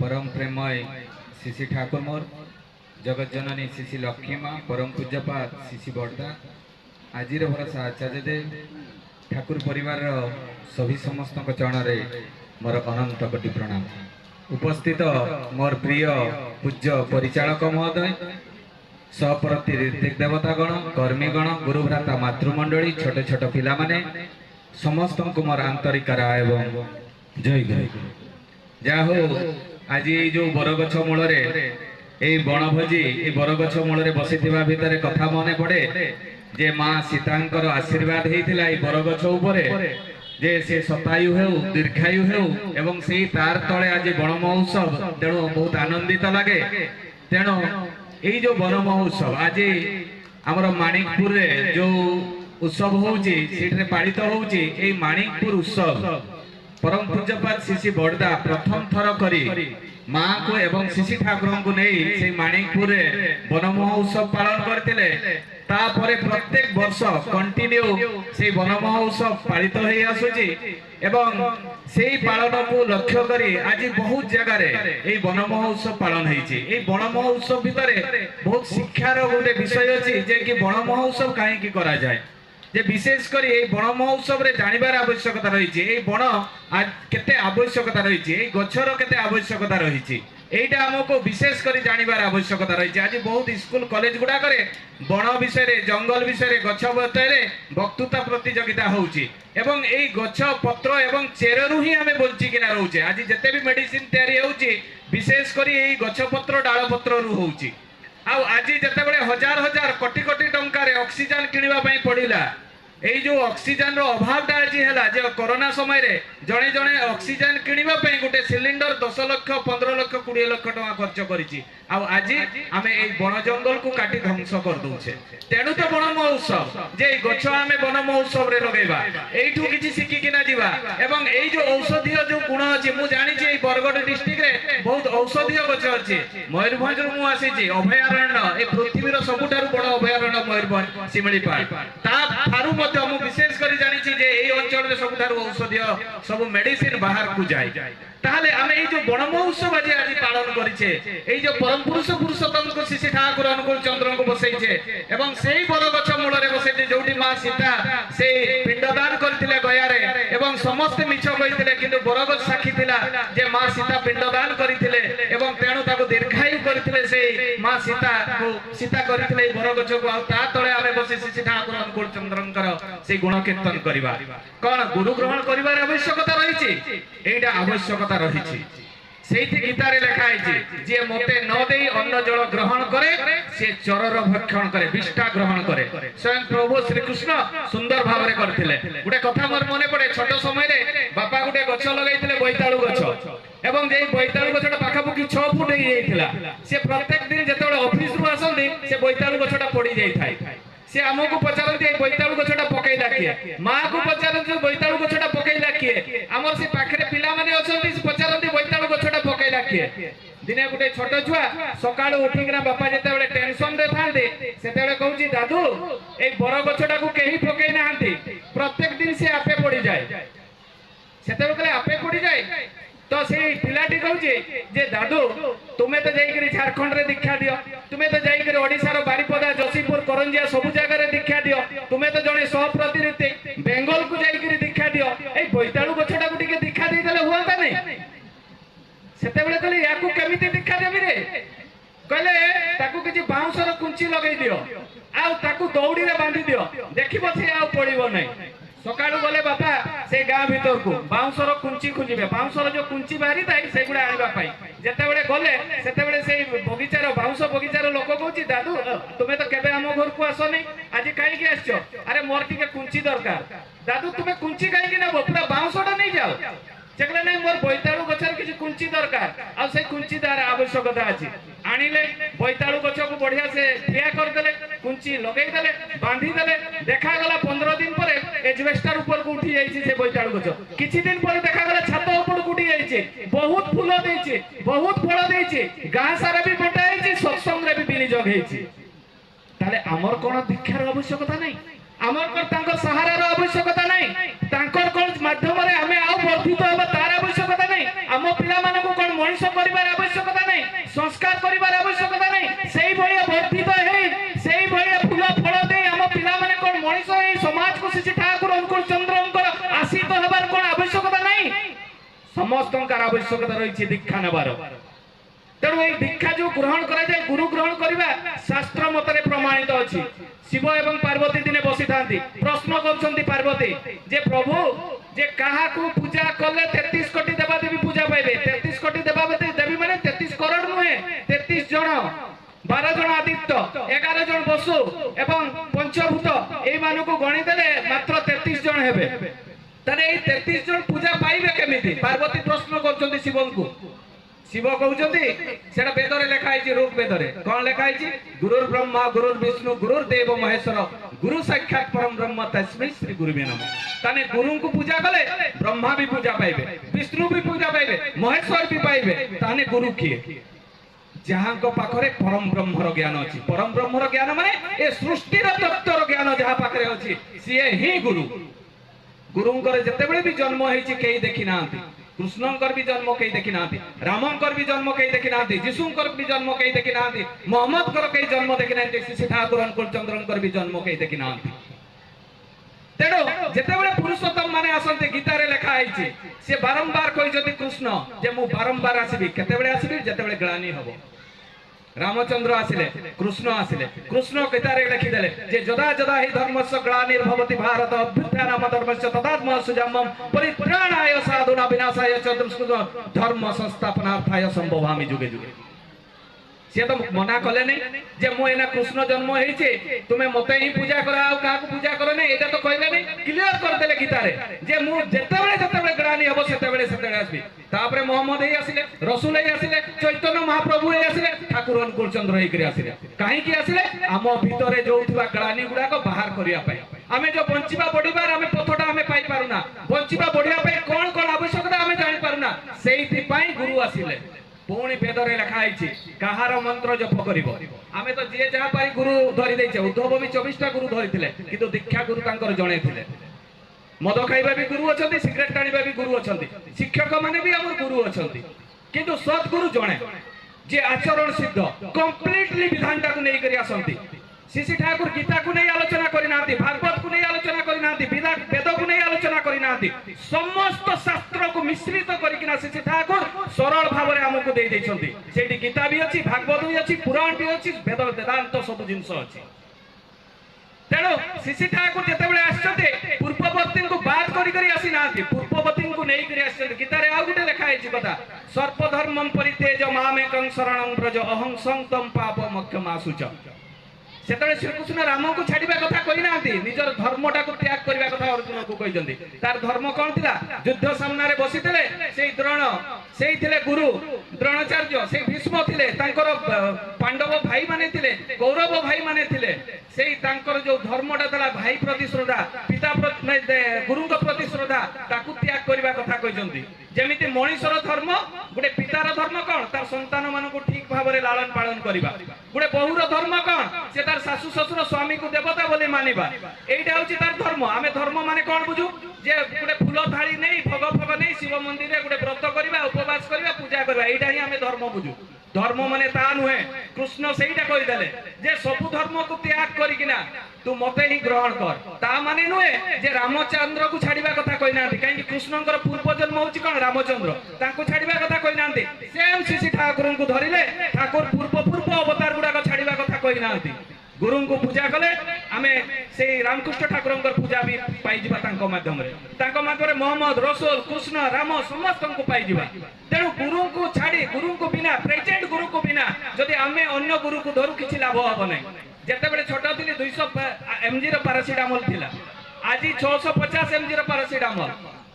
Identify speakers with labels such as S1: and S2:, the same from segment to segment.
S1: परम प्रेमय शिशि ठाकुर मोर जगत जननी शिशि लक्ष्मी माँ परम पूज्यपात शिशि बड़दा आज भरोसा आचार्य देव ठाकुर परिवार सभी समस्त चरण मोर अनंत कोटि प्रणाम। उपस्थित मोर प्रिय पूज्य परिचालक महोदय सहप्रति ऋतिक देवतागण कर्मीगण गुरुभ्राता मातृमंडली छोटे छोट पिला माने समस्त को मोर आंतरिक राय एवं जय गुरु। जा हो आज जो बरगछ मूल बनभोजी बरगछ मूल बसी भितर कथा मन पड़े जे माँ सीतांकर आशीर्वाद होता बरगछ उपरे जे से शतायु हो दीर्घायु हो एवं से तार तले आज बन महोत्सव तेणु बहुत आनंदित लगे। तेणु यही जो वन महोत्सव आज आमर माणिकपुर रे जो उत्सव होउची सेठरे पालित होउची एई माणिकपुर उत्सव परम पूज्यपात शिशि बड़दा प्रथम थर करी माँ को एवं शिशि ठाकुर को नहीं से माणिकपुर रे वन महोत्सव पालन करथिले। तापरे प्रत्येक वर्ष कंटिन्यू से वन महोत्सव पालित होई आसुची एवं सेई पालन को लक्ष्य करी आज बहुत जगह रे एई वन महोत्सव पालन होईची। एई वन महोत्सव भितरे बहुत शिक्षार गोटे विषय अछि जे कि वन महोत्सव काहे की करा जाय जे विशेष करी एई वन महोत्सव रे जानिबार आवश्यकता रहिछि। एई वन आज केते आवश्यकता रहिछि एई गछर केते आवश्यकता रहिछि एटा हमको विशेष करी जानिबार आवश्यकता रहिछि। आज बहुत स्कूल कॉलेज गुडा करे वन विषय रे जंगल विषय रे गछ विषय रे वक्तृता प्रतियोगिता होउछि एवं एई गछ पत्र एवं चेररु ही हमें बंची किना रहउछे। आज जते भी मेडिसिन तयारी होउछि विशेष करी एई गछ पत्र डाल पत्र रु होउछि। आ आज जते हजार हजार कोटी कोटी टंका रे ऑक्सीजन किनिबा पई पडिला एई जो ऑक्सीजन रो अभावटा आज हैला जे कोरोना समय रे जणे जणे ऑक्सीजन किनिबा पई गुटे सिलिंडर 10 लाख 15 लाख 20 लाख टका खर्च करिछि। आ आज आमे एई वन जंगल को काटी ध्वंस कर दोछे। तेणु तो वन महोत्सव जे गछ आमे वन महोत्सव रे लगेबा एइठु किछि सिखि किना दिबा एवं एई जो औषधीय जो गुण अछि मु जानि जे बरगड डिस्ट्रिक्ट रे बहुत औषधीय गछ अछि। मयूरभंज रु मु आसी अभयारण्य ए पृथ्वीर सबुठारु बड़ अभयारण्य मयूरभंज सिमिलीपाल ता थारु मु विशेष करी जानि जे एई अंचल रे सबुठारु औषधीय सब मेडिसिन बाहर को जाय। ताहले आमे एई जो वन महोत्सव आज पालन करिछे एई जो परम पुरुष पुरुषोत्तम को शिशि ठाकुर अनुकूल चंद्र को बसैछे एवं सेई बरगछ मूल रे बसैछे जोठी मां सीता से पिंडदान करथिले गया रे एवं समस्त मिछ कहिथिले किंतु बरगछ साक्षी थिला जे मां सीता पिंडदान करथिले एवं तेणु ताको दीर्घायु करथिले से मां सीता को सीता करथिले बरगछ को आ ता तळे आमे बसी शिशि ठाकुर अनुकूल चंद्रंकर से गुण कीर्तन करिबा कोन गुरु ग्रहण करिबार आवश्यकता रहिछि एइटा आवश्यकता रहिछि। सेठी गीतारे लिखा है जे मते न देई अन्न जल ग्रहण करे से चरर भक्षण करे विष्टा ग्रहण करे। स्वयं प्रभु श्री कृष्ण सुंदर भाव रे करथिले। गुटे कथा मोर मने पड़े छोट समय रे बापा गुटे गछ लगाइथिले बोइताळु गछ एवं जे बोइताळु गछटा पाखापुखी 6 फुट हेई जाइथिला से प्रत्येक दिन जेतेबेले ऑफिस रु आसंदी से बोइताळु गछटा पड़ी जाई थाई से आमको पचारती बोइताळु गछटा पकैला किए मां को पचारती बोइताळु गछटा पकैला किए हमर से पाखरे पिला माने अछंती पचारती बोइताळु गछटा पकैला किए। दिने गुटे छोट छुआ सकाळ उठिकना बापा जेतेबेले टेंशन रे थांदे सेतेबेले कहूची दादू ए बर गछटा को केही पकै नाहंती प्रत्येक दिन से आपे पड़ी जाए सेतेबेले आपे पड़ी जाए तो से पिलाटी कहूची जे दादू तुमे तो जाइकरी झारखंड रे दीक्षा दियो तुमे तो जाइकरी ओडिसा रो बारिपदा जोशीपुर करंजिया सब जगह रे दीक्षा दियो तुमे तो जने सह प्रतिनिधि बेंगल को जाइकरी दीक्षा दियो ए बोइताळु गछटा को टिके दीक्षा देई देले हुआंता नै सेतेबेले कहले याकू केमिति दीक्षा देबी रे कहले ताकू किछि बाउंसर कुंची लगाई दियो आ ताकू दौड़ी रे बांधी दियो देखिबो से आ पड़िबो नै। सकाळू गले बापा से गां भीतर को बाउंसर कुंची खुजिबे बाउंसर जो कुंची बाहरी थाई सेगुडा आनिबा पाई जेतेबेले गले सेतेबेले से बगीचार बाउंस बगीचार लोक कहूची दादू तुमे तो केबे हम घर को आसो नै आज काई के आछो अरे मोर टिके कुंची दरकार दादू तुमे कुंची काई के नबो पूरा बाउंसटा नै जाओ चकले नै मोर बोइताळु गछर किछि कुंची दरकार आ से कुंची दार आवश्यकता अछि आनिले बोइताळु गछ को बढ़िया से ठिया कर देले कुंची लगै देले बांधी देले देखा गला 15 दिन परे एजवेस्टर ऊपर को उठी जाइछि से बोइताळु गछ किछि दिन परे देखा गला छात ऊपर को उठी जाइछि बहुत फूल देइछि बहुत फल देइछि गां सारा भी बटा आइछि सत्संग रे भी बिनिजोग हेइछि। ताले हमर कोन दीक्षार आवश्यकता नै आमर को तांकर सहारा रो आवश्यकता नै तांकर कोन माध्यम रे हमें आ वर्धित होबा तार आवश्यकता नै
S2: आम पिला मानकु कोन मनुष्य करिवार आवश्यकता नै संस्कार करिवार आवश्यकता नै सेही भलिया वर्धित हे सेही भलिया फूल फल दे आम पिला माने कोन मनुष्य ए समाज को श्री ठाकुर अनुकूल चंद्रंकर आशीष हबार कोन आवश्यकता नै समस्तंकर आवश्यकता रही दीक्षा नबार तेणु ये दीक्षा जो ग्रहण करा जाए गुरु ग्रहण करवा शास्त्र मतरे प्रमाणित अच्छी शिव एवं पार्वती दिने बसी था प्रश्न कर पार्वती जे प्रभु जे कहा को पूजा कले 33 कोटी देवादेवी पूजा पाइबे 33 कोटी देवादेवी माने 33 करोड़ नुहे 33 जन 12 जन आदित्य 11 जन बसु एवं पंचभूत ए मानको गणी देले मात्र 33 जन हेबे तारे ए 33 जन पूजा पाइबे केमिति पार्वती प्रश्न करछन्ती शिवंकु शिव कहउछन्ती सेटा वेदरे लेखा आइछि ऋग वेदरे कोन लेखा आइछि गुरुर् ब्रह्मा गुरुर् विष्णु गुरुर्देव महेश्वर गुरु साक्षात परम ब्रह्म तस्मै श्री गुरुवे नमः ताने गुरु को पूजा कले ब्रह्मा भी पूजा पाइबे विष्णु भी पूजा पाइबे महेश्वर भी पाइबे ताने गुरु किए जहां को पाखरे परम ब्रह्मर ज्ञान अछि परम ब्रह्मर ज्ञान माने ए सृष्टिर तत्त्वर ज्ञान जहां पाखरे अछि सिए ही गुरु गुरुंकर जतेबेले भी जन्म हेछि केही देखि नांती कृष्णंकर भी जन्म कहीं देखी ना रामंकर भी जन्म कहीं देखी ना जीशुंकर भी जन्म कहीं देखी ना मोहम्मद कर कहीं जन्म देखी ना श्री ठाकुर अनुकूल चंद्रंकर भी जन्म कहीं देखी ना तेणु जितेबाला पुरुषोत्तम माने आसते गीतार लिखा है सी बारंबार कहते कृष्ण जे मु बारंबार आसबि केतेबेले आसबि जेतेबेले ग्लानि हबो रामचंद्र आसिले कृष्ण गीतार लिखिदेले जे जदा जदा हि धर्मस्य ग्लानिर्भवति भारत अभ्युत्थानम धर्मस्य तदात्म सुजमम परित्राणाय साधुना विनाशाय च धर्म संस्थापनार्थाय संभवामि जुगे जुगे सी तो मना कले नहीं जे मु एना कृष्ण जन्म हेचे तुमे मते ही पूजा करा आ का पूजा करे नहीं एटा तो कहले नहीं क्लियर कर देले गीतारे जे मु जेतेबेले ग्लानि हबो सेतेबेले आसबि तापरे मोहम्मद हे आसिले रसूल हे आसिले चैतन्य महाप्रभु हे आसिले ठाकुर अनुकूल चंद्र हे करी आसिले काहे की आसिले आम भितरे जोउथुवा ग्लानि गुडा को बाहर करिया पाए आमे जो बंचिबा बढिबार आमे पथटा आमे पाई पारुना बंचिबा बढिया पाए कोन कोन आवश्यकता आमे जानि पारुना सेहिति पाई गुरु आसिले पुणी वेदरे लिखा है कहार मंत्र जप करिवो आमे तो जे जहा पाई गुरु धरि दैछे उद्धव भी 24टा गुरु धरिथिले किंतु दीक्षा गुरु तांकर जणे थिले मद खाइबा भी गुरु अछंती सिगरेट टाणिबा भी गुरु अछंती शिक्षक माने भी हमर गुरु अछंती किंतु सद्गुरु जणे जे आचरण सिद्ध कंप्लीटली विधानटा को नै करी आसंती श्री ठाकुर गीता को नहीं आलोचना करी नांती भागवत को नहीं आलोचना करी नांती वेद को नहीं आलोचना करी नांती समस्त शास्त्र को मिश्रित करिकिना श्री ठाकुर सरल भाव रे हमको दे दैछंती सेठी गीता भी अछि भागवत भी अछि पुराण भी अछि वेद वेदांत सब जिंस अछि तेणु श्री ठाकुर जेतेबेले आछते पूर्ववर्ती को बात करी आसी नांती पूर्ववर्ती को नहीं करी आछते गीता रे आ गुटे लिखा है कथा सर्वधर्मं परित्यज मामेकं शरणं व्रज अहं संतम पापमक्षमासुच सेतबेले श्रीकृष्ण राम को छाड़िबा कथा कहि नांती निजर धर्मटा को त्याग करबा कथा अर्जुन को कहिजंती तार धर्म कोन थिला युद्ध सामना रे बसितले सेई द्रोण सेई थिले गुरु द्रोणाचार्य सेई भीष्म थिले तांकर पांडव भाई माने थिले कौरव भाई माने थिले सेई तांकर जो धर्मटा थिला भाई प्रति श्रद्धा पिता प्रति गुरु को प्रति श्रद्धा ताकू त्याग करबा कथा कहिजंती जेमिति मनीषर धर्म गुटे पितार धर्म कोन तार संतान मान को ठीक भाव रे लालन पालन करबा गुटे बहुर धर्म कोन से तार सासु ससुर स्वामी को देवता बोले मानिबा एटा होची तार धर्म आमे धर्म माने कोन बुझू जे गुटे फूल थाली नै भोग भोग नै शिव मंदिर रे गुटे व्रत करबा उपवास करबा पूजा करबा एटा ही आमे धर्म बुझू धर्म माने ता नुहे कृष्ण सेईटा कहि देले जे सब धर्म को त्याग करिकिना तू मते ही ग्रहण कर ता माने नुहे जे रामचंद्र को छाड़िबा कथा कहि नांती काहे कि कृष्णंकर पूर्व जन्म होची कोन रामचंद्र तांको छाड़िबा कथा कहि नांती सेम श्री ठाकुर को धरिले ठाकुर पूर्व अवतार गुडा को छाड़िबा कथा कहि नांती गुरु को पूजा कले आमे से रामकृष्ण ठाकुर पूजा भी पाई जिबा तांको माध्यम रे मोहम्मद रसूल कृष्ण राम समस्त को पाई जिबा तेणु गुरु को छाड़ी गुरु को बिना प्रेजेंट गुरु को बिना जदि आमे अन्य गुरु को धरु किछि लाभ हबो नै जेतेबेले छोट थिले 200 mg रो पैरासिटामोल थिला आज 650 mg रो पैरासिटामोल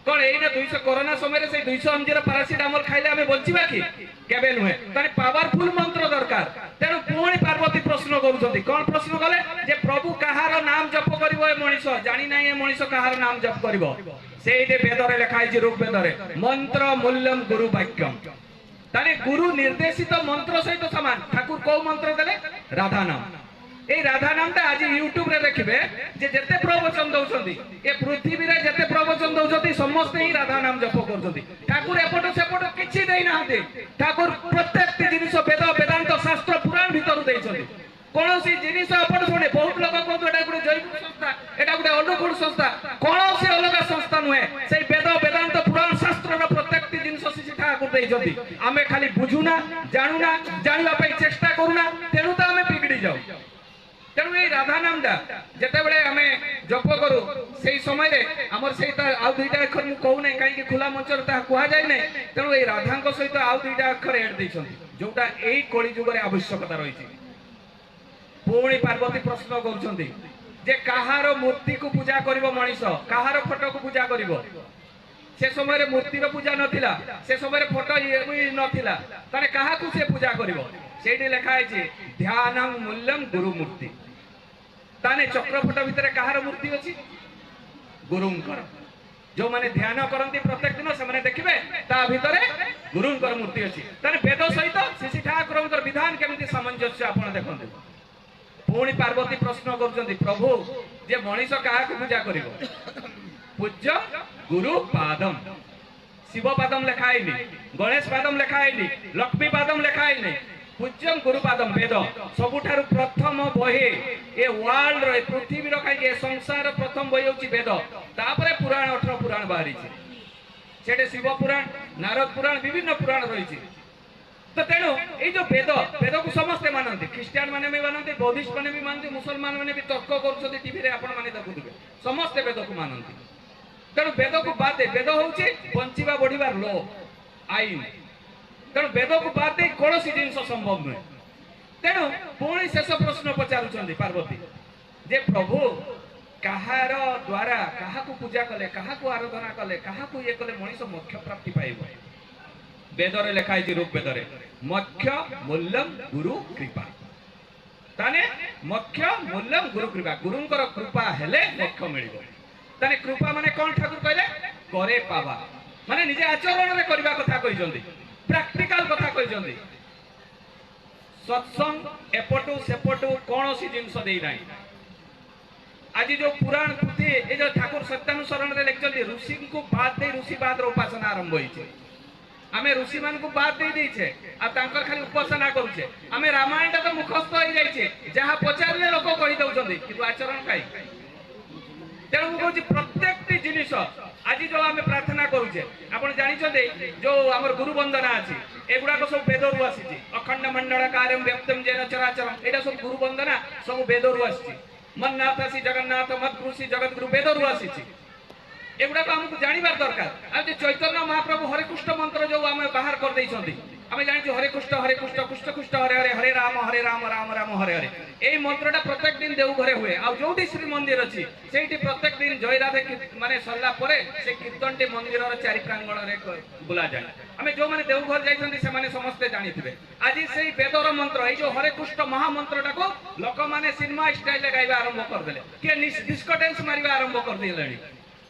S2: कोन एइना 200 कोरोना समय रे से 200 mg रो पैरासिटामोल खाइले आमे बंचिबा कि केबे नुहे ताने पावरफुल मंत्र दरकार तेणु पुणी पार्वती प्रश्न करूछंती कोन प्रश्न कले जे प्रभु कहार नाम जप करिवो ए मनीष जानि नै ए मनीष कहार नाम जप करिवो सेइते वेदरे लिखा है ऋग वेदरे मंत्र मूल्यम गुरु वाक्यम ताने गुरु निर्देशित मंत्र सहित समान ठाकुर को मंत्र देले राधा नाम এই রাধা নামটা আজ ইউট্ୟୁব রে দেখবে যে যেতে প্রবচন দଉଛନ୍ତି এ পৃথিবীরে যেতে প্রবচন দଉଛନ୍ତି ସମସ୍ତେ ହିଁ ରାଧା ନାମ ଜପ କରୁଛନ୍ତି ଠାକୁର ଏପଟ ସେପଟ କିଛି ଦେଇନାହାନ୍ତି ଠାକୁର ପ୍ରତ୍ୟେକଟି ଜିନିଷ ବେଦ ବେଦାନ୍ତ ଶାସ୍ତ୍ର ପୁରାଣ ଭିତରୁ ଦେଇଛନ୍ତି କୌଣସି ଜିନିଷ ଏପଟ ଶୁଣେ ବହୁତ ଲୋକ କହନ୍ତୁ ଏଟା ଗୋଟେ ଜୈବିକ ସଂସ୍ଥା ଏଟା ଗୋଟେ ଅନୁକୂଳ ସଂସ୍ଥା କୌଣସି ଅଲଗା ସଂସ୍ଥା ନୁହେଁ ସେଇ ବେଦ ବେଦାନ୍ତ ପୁରାଣ ଶାସ୍ତ୍ରର ପ୍ରତ୍ୟେକଟି ଜିନିଷ ଶିଶି ଠାକୁର ଦେଇଛନ୍ତି ଆମେ ଖାଲି ବୁଝୁନା ଜାଣୁନା ଜାଣିବା ପାଇଁ ଚେଷ୍ଟା କରୁନା ତେଣୁ ତ ଆମେ ବିଗିଡ଼ି ଯାଉ ତେଣୁ ଏଇ ରାଧା ନାମଟା ଯେତେବେଳେ ଆମେ ଜପ କରୁ ସେଇ ସମୟରେ ଆମର ସେଇଟା ଆଉ ଦୁଇଟା ଅକ୍ଷର ମୁଁ କହୁନାହିଁ କାହିଁକି ଖୋଲା ମଞ୍ଚରେ ତାହା କୁହାଯାଇ ନାହିଁ ତେଣୁ ଏଇ ରାଧାଙ୍କ ସହିତ ଆଉ ଦୁଇଟା ଅକ୍ଷର ଏଡ୍ ଦେଇଛନ୍ତି ଯୋଉଟା ଏଇ କଳି ଯୁଗରେ ଆବଶ୍ୟକତା ରହିଛି ପୁଣି ପାର୍ବତୀ ପ୍ରଶ୍ନ କରୁଛନ୍ତି ଯେ କାହାର ମୂର୍ତ୍ତିକୁ ପୂଜା କରିବ ମଣିଷ କାହାର ଫଟୋକୁ ପୂଜା କରିବ ସେ ସମୟରେ ମୂର୍ତ୍ତିର ପୂଜା ନଥିଲା ସେ ସମୟରେ ଫଟୋ ନଥିଲା ତାହେଲେ କାହାକୁ ସେ ପୂଜା କରିବ ସେଇଠି ଲେଖା ହେଇଛି ଧ୍ୟାନଂ ମୂଲ୍ୟଂ ଗୁରୁ ମୂର୍ତ୍ତି ତାହେଲେ ଚକ୍ରପଟ ଭିତରେ କାହାର ମୂର୍ତ୍ତି ଅଛି ଗୁରୁଙ୍କର ଯୋଉମାନେ ଧ୍ୟାନ କରନ୍ତି ପ୍ରତ୍ୟେକ ଦିନ ସେମାନେ ଦେଖିବେ ତା ଭିତରେ ଗୁରୁଙ୍କର ମୂର୍ତ୍ତି ଅଛି ତାହେଲେ ବେଦ ସହିତ ଶ୍ରୀ ଠାକୁରଙ୍କର ବିଧାନ କେମିତି ସାମଞ୍ଜସ୍ୟ ଆପଣ ଦେଖନ୍ତୁ ପୁଣି ପାର୍ବତୀ ପ୍ରଶ୍ନ କରୁଛନ୍ତି ପ୍ରଭୁ ଯେ ମଣିଷ କାହାକୁ ପୂଜା କରିବ ପୂଜ୍ୟ ଗୁରୁ ପାଦମ ଶିବ ପାଦମ ଲେଖା ହେଇନି ଗଣେଶ ପାଦମ ଲେଖା ହେଇନି ଲକ୍ଷ୍ମୀ ପାଦମ ଲେଖା ହେଇନି ପୂଜ୍ୟଂ ଗୁରୁ ପାଦମ ବେଦ ସବୁଠାରୁ ପ୍ରଥମ ବହି ଏ ୱାର୍ଲଡ ର ପୃଥିବୀର କାହିଁକି ଏ ସଂସାର ପ୍ରଥମ ବହି ହେଉଛି ବେଦ ତାପରେ ପୁରାଣ 18 ପୁରାଣ ବାହାରିଛି ସେଠି ଶିବ ପୁରାଣ ନାରଦ ପୁରାଣ ବିଭିନ୍ନ ପୁରାଣ ରହିଛି ତ ତେଣୁ ଏଇ ଯୋଉ ବେଦକୁ ସମସ୍ତେ ମାନନ୍ତି ଖ୍ରୀଷ୍ଟିଆନ ମାନେ ବି ମାନନ୍ତି ବୌଦ୍ଧିଷ୍ଟ ମାନେ ବି ମାନନ୍ତି ମୁସଲମାନ ମାନେ ବି ତର୍କ କରୁଛନ୍ତି ଟିଭିରେ ଆପଣ ମାନେ ଦେଖୁଥିବେ ସମସ୍ତେ ବେଦକୁ ମାନନ୍ତି ତେଣୁ ବେଦକୁ ବାଦେ ବେଦ ହେଉଛି ବଞ୍ଚିବା ବଢିବାର ଲ ଆଇନ ତେଣୁ ବେଦକୁ ବାଦ ଦେଇ କୌଣସି ଜିନିଷ ସମ୍ଭବ ନୁହେଁ ତେଣୁ ପୁଣି ଶେଷ ପ୍ରଶ୍ନ ପଚାରୁଛନ୍ତି ପାର୍ବତୀ ଯେ ପ୍ରଭୁ କାହାର ଦ୍ୱାରା କାହାକୁ ପୂଜା କଲେ କାହାକୁ ଆରାଧନା କଲେ କାହାକୁ ଇଏ କଲେ ମଣିଷ ମୋକ୍ଷ ପ୍ରାପ୍ତି ପାଇବ ବେଦରେ ଲେଖା ହେଇଛି ଋଗ୍ବେଦରେ ମୋକ୍ଷ ମୂଲ୍ୟଂ ଗୁରୁ କୃପା ତାନେ ମୋକ୍ଷ ମୂଲ୍ୟଂ ଗୁରୁ କୃପା ଗୁରୁଙ୍କର କୃପା ହେଲେ ମୋକ୍ଷ ମିଳିବ ତାନେ କୃପା ମାନେ କଣ ଠାକୁର କହିଲେ करे पावा माने निजे आचरण रे करबा कथा कहिसंती प्रैक्टिकल कथा कहिसंती सत्संग एपटू सेपटू कोनोसी जिंस देई नाही आज जो पुराण पुथी ए जो ठाकुर सत्यानुसरण रे लेखचंती ऋषि को बात दे ऋषि बाद रो उपासना आरंभ होईछे आमे ऋषि मान को बात दे देछे आ तांकर खाली उपासना करूछे आमे रामायण ता तो मुखस्थ होई जाईछे जहा पचारले लोक कहि दउछंती किंतु आचरण काई तेणु कहूँ प्रत्येक जिनिस आज जो आम प्रार्थना करुचे आप जानते जो आम गुरु वंदना अच्छी एगुड़ाक सब वेदरू आसी अखंड मंडल कार्यम व्यक्तम जैन चराचरम यहाँ सब गुरु वंदना सब वेदरू आसी मन्नाथ आसी जगन्नाथ मत्कृषि जगत गुरु वेदरू आसी एगुड़ा आमको जानवर दरकार आज चैतन्य महाप्रभु हरे कृष्ण मंत्र जो आम बाहर कर देइछंती आम जानी हरे कृष्ण कृष्ण कृष्ण हरे हरे हरे राम राम राम हरे हरे यही मंत्रटा प्रत्येक दिन देवघरे हुए आ जो श्री मंदिर अच्छी से प्रत्येक दिन जय राधे माने सरला परे से कीर्तन टी मंदिर चारि प्रांगण रे बुला जाए आम जो मैंने देवघर जाइछंती से माने समस्ते जानिथिबे आज से वेदर मंत्र ये जो हरे कृष्ण महामंत्रटा को लोक माने सिनेमा स्टाइल रे गाइबा आरंभ कर देले के डिस्को डांस मारिबा आरंभ कर देलेनी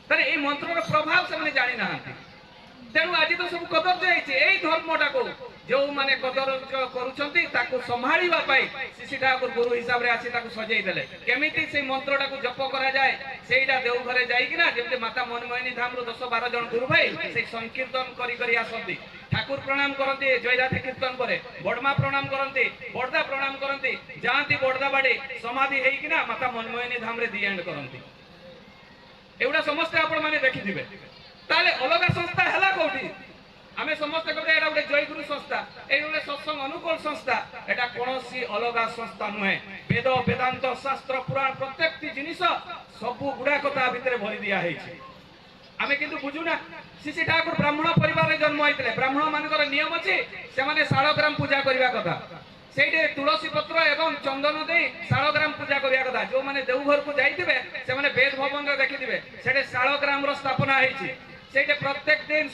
S2: तारे ए मंत्रर प्रभाव से माने जानि नाहंती तेणु आज तो सब कदर्ज है धर्मटा को जो माने कदर्ज करुछंती ताको संभाळिबा पाई श्री ठाकुर गुरु हिसाब रे आसी ताको सजेई देले केमिति से मंत्रटा को जप करा जाए सेइडा देव घरे जाई कि ना जेते माता मनमोहिनी धाम रो 10-12 जन गुरु भाई से संकीर्तन करी करी आसंती ठाकुर प्रणाम करंती जय राधे कीर्तन करे बडमा प्रणाम करंती बडदा प्रणाम करंती जांती बडदा बाडी समाधि हेई कि ना माता मनमोहिनी धाम रे दी एंड करंती एउडा समस्त आपण माने देखिथिबे ताले अलग संस्था हला कोठी आमे समस्त कहबे एटा गोटे जय गुरु संस्था ए गोटे सत्संग अनुकूल संस्था एटा कोनोसी अलग संस्था नुहे वेद वेदांत शास्त्र पुराण प्रत्येक जिनिस सब गुडा कथा भितरे भरि दिया हेछि आमे किंतु बुझुना श्री ठाकुर ब्राह्मण परिवार रे जन्म होइतले ब्राह्मण मानकर नियम अछि से माने शालग्राम पूजा करबा कथा सेइडे तुलसी पत्र एवं चंदन दे शालग्राम पूजा करबा कथा जो माने देवघर को जाइतिबे से माने वेद भवन रे देखितिबे सेडे शालग्राम रो स्थापना हेछि सेटे प्रत्येक दिन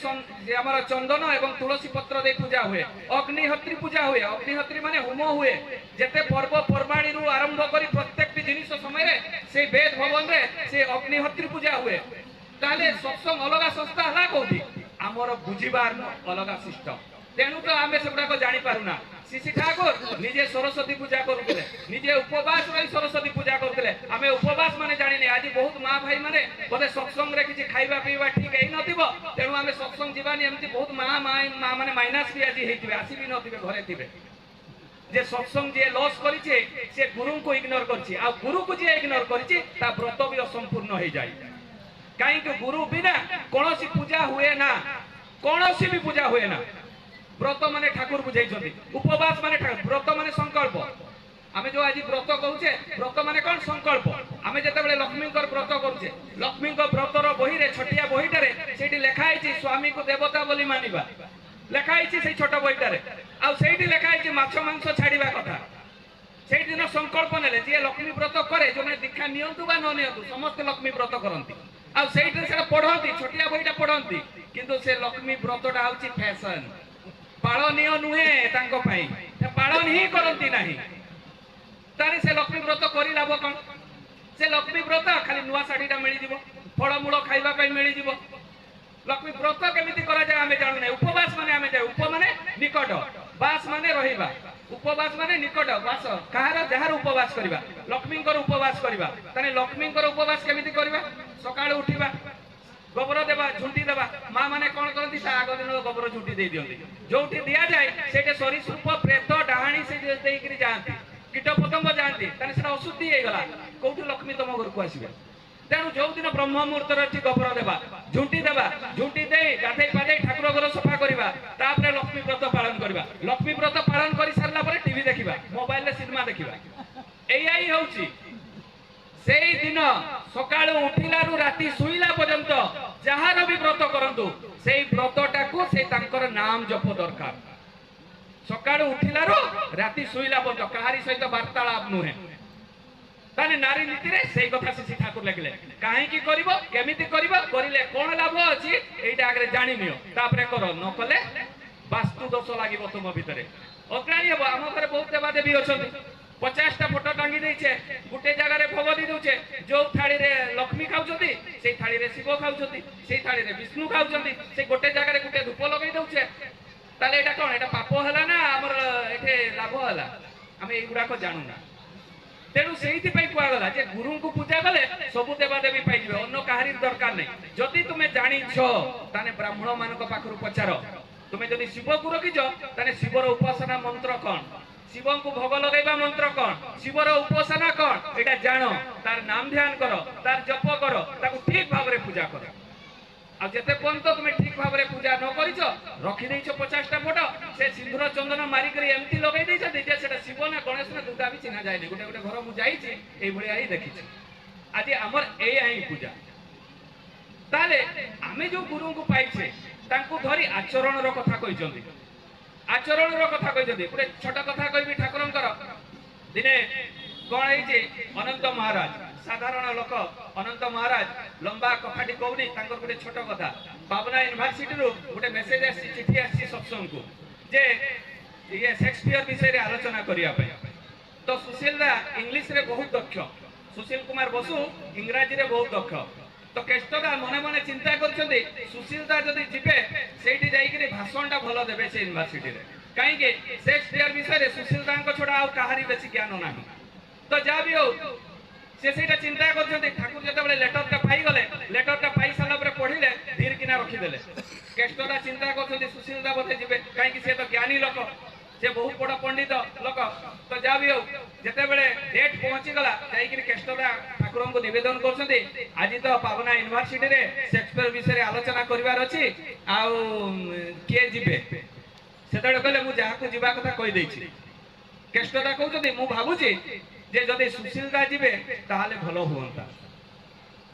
S2: हमारा चंदन एवं तुलसी पत्र दे पूजा हुए अग्निहोत्री पूजा हुए अग्निहोत्री माने होम हुए जेते पर्व पर्वाणी रु आरंभ करी प्रत्येक जिनिस समय से वेद भवन रे से अग्निहोत्री पूजा हुए ताले सत्संग अलग संस्था हला कोठी हमर बुझिबार अलग सिस्टम तेणु तो आम से गुड़ाक जापरूना श्री ठाकुर निजे सरस्वती पूजा करुले निजे उपवास रही सरस्वती पूजा करुले आम उपवास माने जानी आज बहुत माँ भाई माने बोले सत्संग रे किसी खाइबा पीवा ठीक है नथिबो तेणु आम सत्संग जीवानी एमती बहुत माँ माँ माने माइनस भी आज होइतिबे आसी भी नथिबे घरे थिबे जे सत्संग जे लॉस करिছে से गुरु को इग्नोर करछि आ गुरु को जे इग्नोर करिछि ता व्रत भी असंपूर्ण हो जाय काहे कि गुरु बिना कोनोसी पूजा हुए ना कोनोसी भी पूजा हुए ना व्रत माने ठाकुर बुझाइछथि उपवास माने व्रत माने संकल्प आमे जो आज व्रत कहूचे व्रत माने कोन संकल्प आमे जते बेले लक्ष्मी कर व्रत करूचे लक्ष्मी को व्रतर बही रे छटिया बहीटारे सेठी लेखा आइछि स्वामी को देवता बोली मानिबा लेखा आइछि से छोट बहीटारे आ सेठी लेखा आइछि माछ मांस छाड़ीबा कथा सेठी दिन संकल्प नेले जे लक्ष्मी व्रत करे जो माने दीक्षा नियंतु बा न नियंतु समस्त लक्ष्मी व्रत करंती आ सेठी से पढंती छटिया बहीटा पढंती किंतु से लक्ष्मी व्रतटा आउछि फैशन पाळनीय नुहे तांको पई पाळन ही करंती नाही तारे से लक्ष्मी व्रत करी लाभ कोन से लक्ष्मी व्रत खाली नुआ साडीटा मिली दिबो फळमूळ खाइबा पई मिली दिबो लक्ष्मी व्रत केमिति करा जाय आमे जानु नै उपवास माने आमे जाय उप माने निकट वास माने रहिबा उपवास माने निकट वास कहार जहार उपवास करिबा लक्ष्मी कर उपवास करिबा ताने लक्ष्मी कर उपवास केमिति करिबा सकाळ उठिबा गोबर देवा झुंटी देवा माँ माने कौन करती आग दिन गोबर झुंटी दे दियंती जोठी दिया जाए सेटे सरीसृप प्रेत डाहाणी से देइकरी जाती कीट पतंग जाती ताने सेटा अशुद्धि हे गला कोठी लक्ष्मी तम घर को आसीबे तेणु जो दिन ब्रह्म मुहूर्त रही गोबर देवा झुंटी दे गाधे पाधे ठाकुर घर सफा करवा तापर लक्ष्मी व्रत पालन करवा लक्ष्मी व्रत पालन कर सारा पर टीवी देखा मोबाइल रे सिनेमा देखा एया ही होउची सेई दिन सकाळ उठिलारु राती सुईला पर्यंत जहार भी व्रत करंतु सेई व्रतटा को से तांकर नाम जप दरकार सकाळ उठिलारु राती सुईला पर्यंत कहारी सहित वार्तालाप नुहे ताने नारी नीति रे सेई कथा श्री ठाकुर लगले काहे की करबो केमिति करबो करिले कोन लाभ अछि एटा आगरे जानि नियो तापरे करो न कले वास्तु दोष लागिबो तुम भितरे अज्ञानी हेबो हम घरे बहुत देवा देवी अछंती 50टा फोटो टांगी देछे गुटे जगह रे भोग दी दोछे जो थाली रे लक्ष्मी खाउछती से थाली रे शिव खाउछती से थाली रे विष्णु खाउछती से गोटे जगह रे गुटे धूप लगै दोछे ताले एटा कोन एटा पाप हला ना हमर एठे लाभ हला हम एई गुडा को जानू ना तेणु सेहिति पई कुआ गला जे गुरु को पूजा कले सब देवा देवी पाई जिवे अन्य कहारी दरकार नै जदि तुमे जानि छ ताने ब्राह्मण मानक पाखरु पचार तुमे जदि शिव को रखिछ ताने शिवर उपासना मंत्र कोन शिव को भोग लगेबा मंत्र कौन शिवर उपासना कौन एटा जानो तार नाम ध्यान करो तार जप करो ताको ठीक भाव रे पूजा करो आ जते पर्यंत तुम ठीक भाव रे पूजा न करिछ रखि देइछ 50टा फोटो से सिंदूर चंदन मारी करी एमती लगै देइछ जे सेटा शिव ना गणेश ना दुर्गा भी चिन्हा जाय नै गुटे गुटे घर मु जाईछि एई भलिया ही देखिछि आज हमर एई आही पूजा ताले आमे जो गुरु को पाइछे तांको धरि आचरण रो कथा कहिसंती आचरण रो कथा कहिसंती पुरे छोट कथा कहबी ठाकुरंकर दिने कोन हेछि अनंत महाराज साधारण लोक अनंत महाराज लंबा कथाटी कहूनी तांकर गुटे छोट कथा पावना यूनिवर्सिटी रो गुटे मेसेज आसी चिठी आसी सत्संग को जे ये शेक्सपियर विषय रे आलोचना करिया पे तो सुशील दा इंग्लिश रे बहुत दक्ष सुशील कुमार बसु इंग्रजी रे बहुत दक्ष तो केष्टदा मने मने चिंता करछन्ते सुशीलदा जदि जिबे सेठी जाई कि भाषणटा भलो देबे से यूनिवर्सिटी रे काहे के शेक्सपियर विषय रे सुशीलदांको छोडा आ कहारी बेसी ज्ञान नाही तो जा भी हो से सेटा चिंता करछन्ते ठाकुर जते बेले लेटरटा पाई गले लेटरटा पाई साला पर पढिले धीर किना रखि देले केष्टदा चिंता करछन्ते सुशीलदा बते जिबे काहे कि से तो ज्ञानी लोक से बहुत बड़ पंडित लोक तो जा भी हो जते बेले डेट पहुंची गला जाई कि केष्टदा ठाकुरन को निवेदन करछन्ते आज तो पावना यूनिवर्सिटी रे शेक्सपियर विषय रे आलोचना करिवार अछि आ के जिबे सेतडे कहले मु जहा को जिबा कथा कहि दैछि केष्टदा कहउछन्ते मु भाबुछि जे जदि सुशीलदा जिबे ताहाले भलो होंता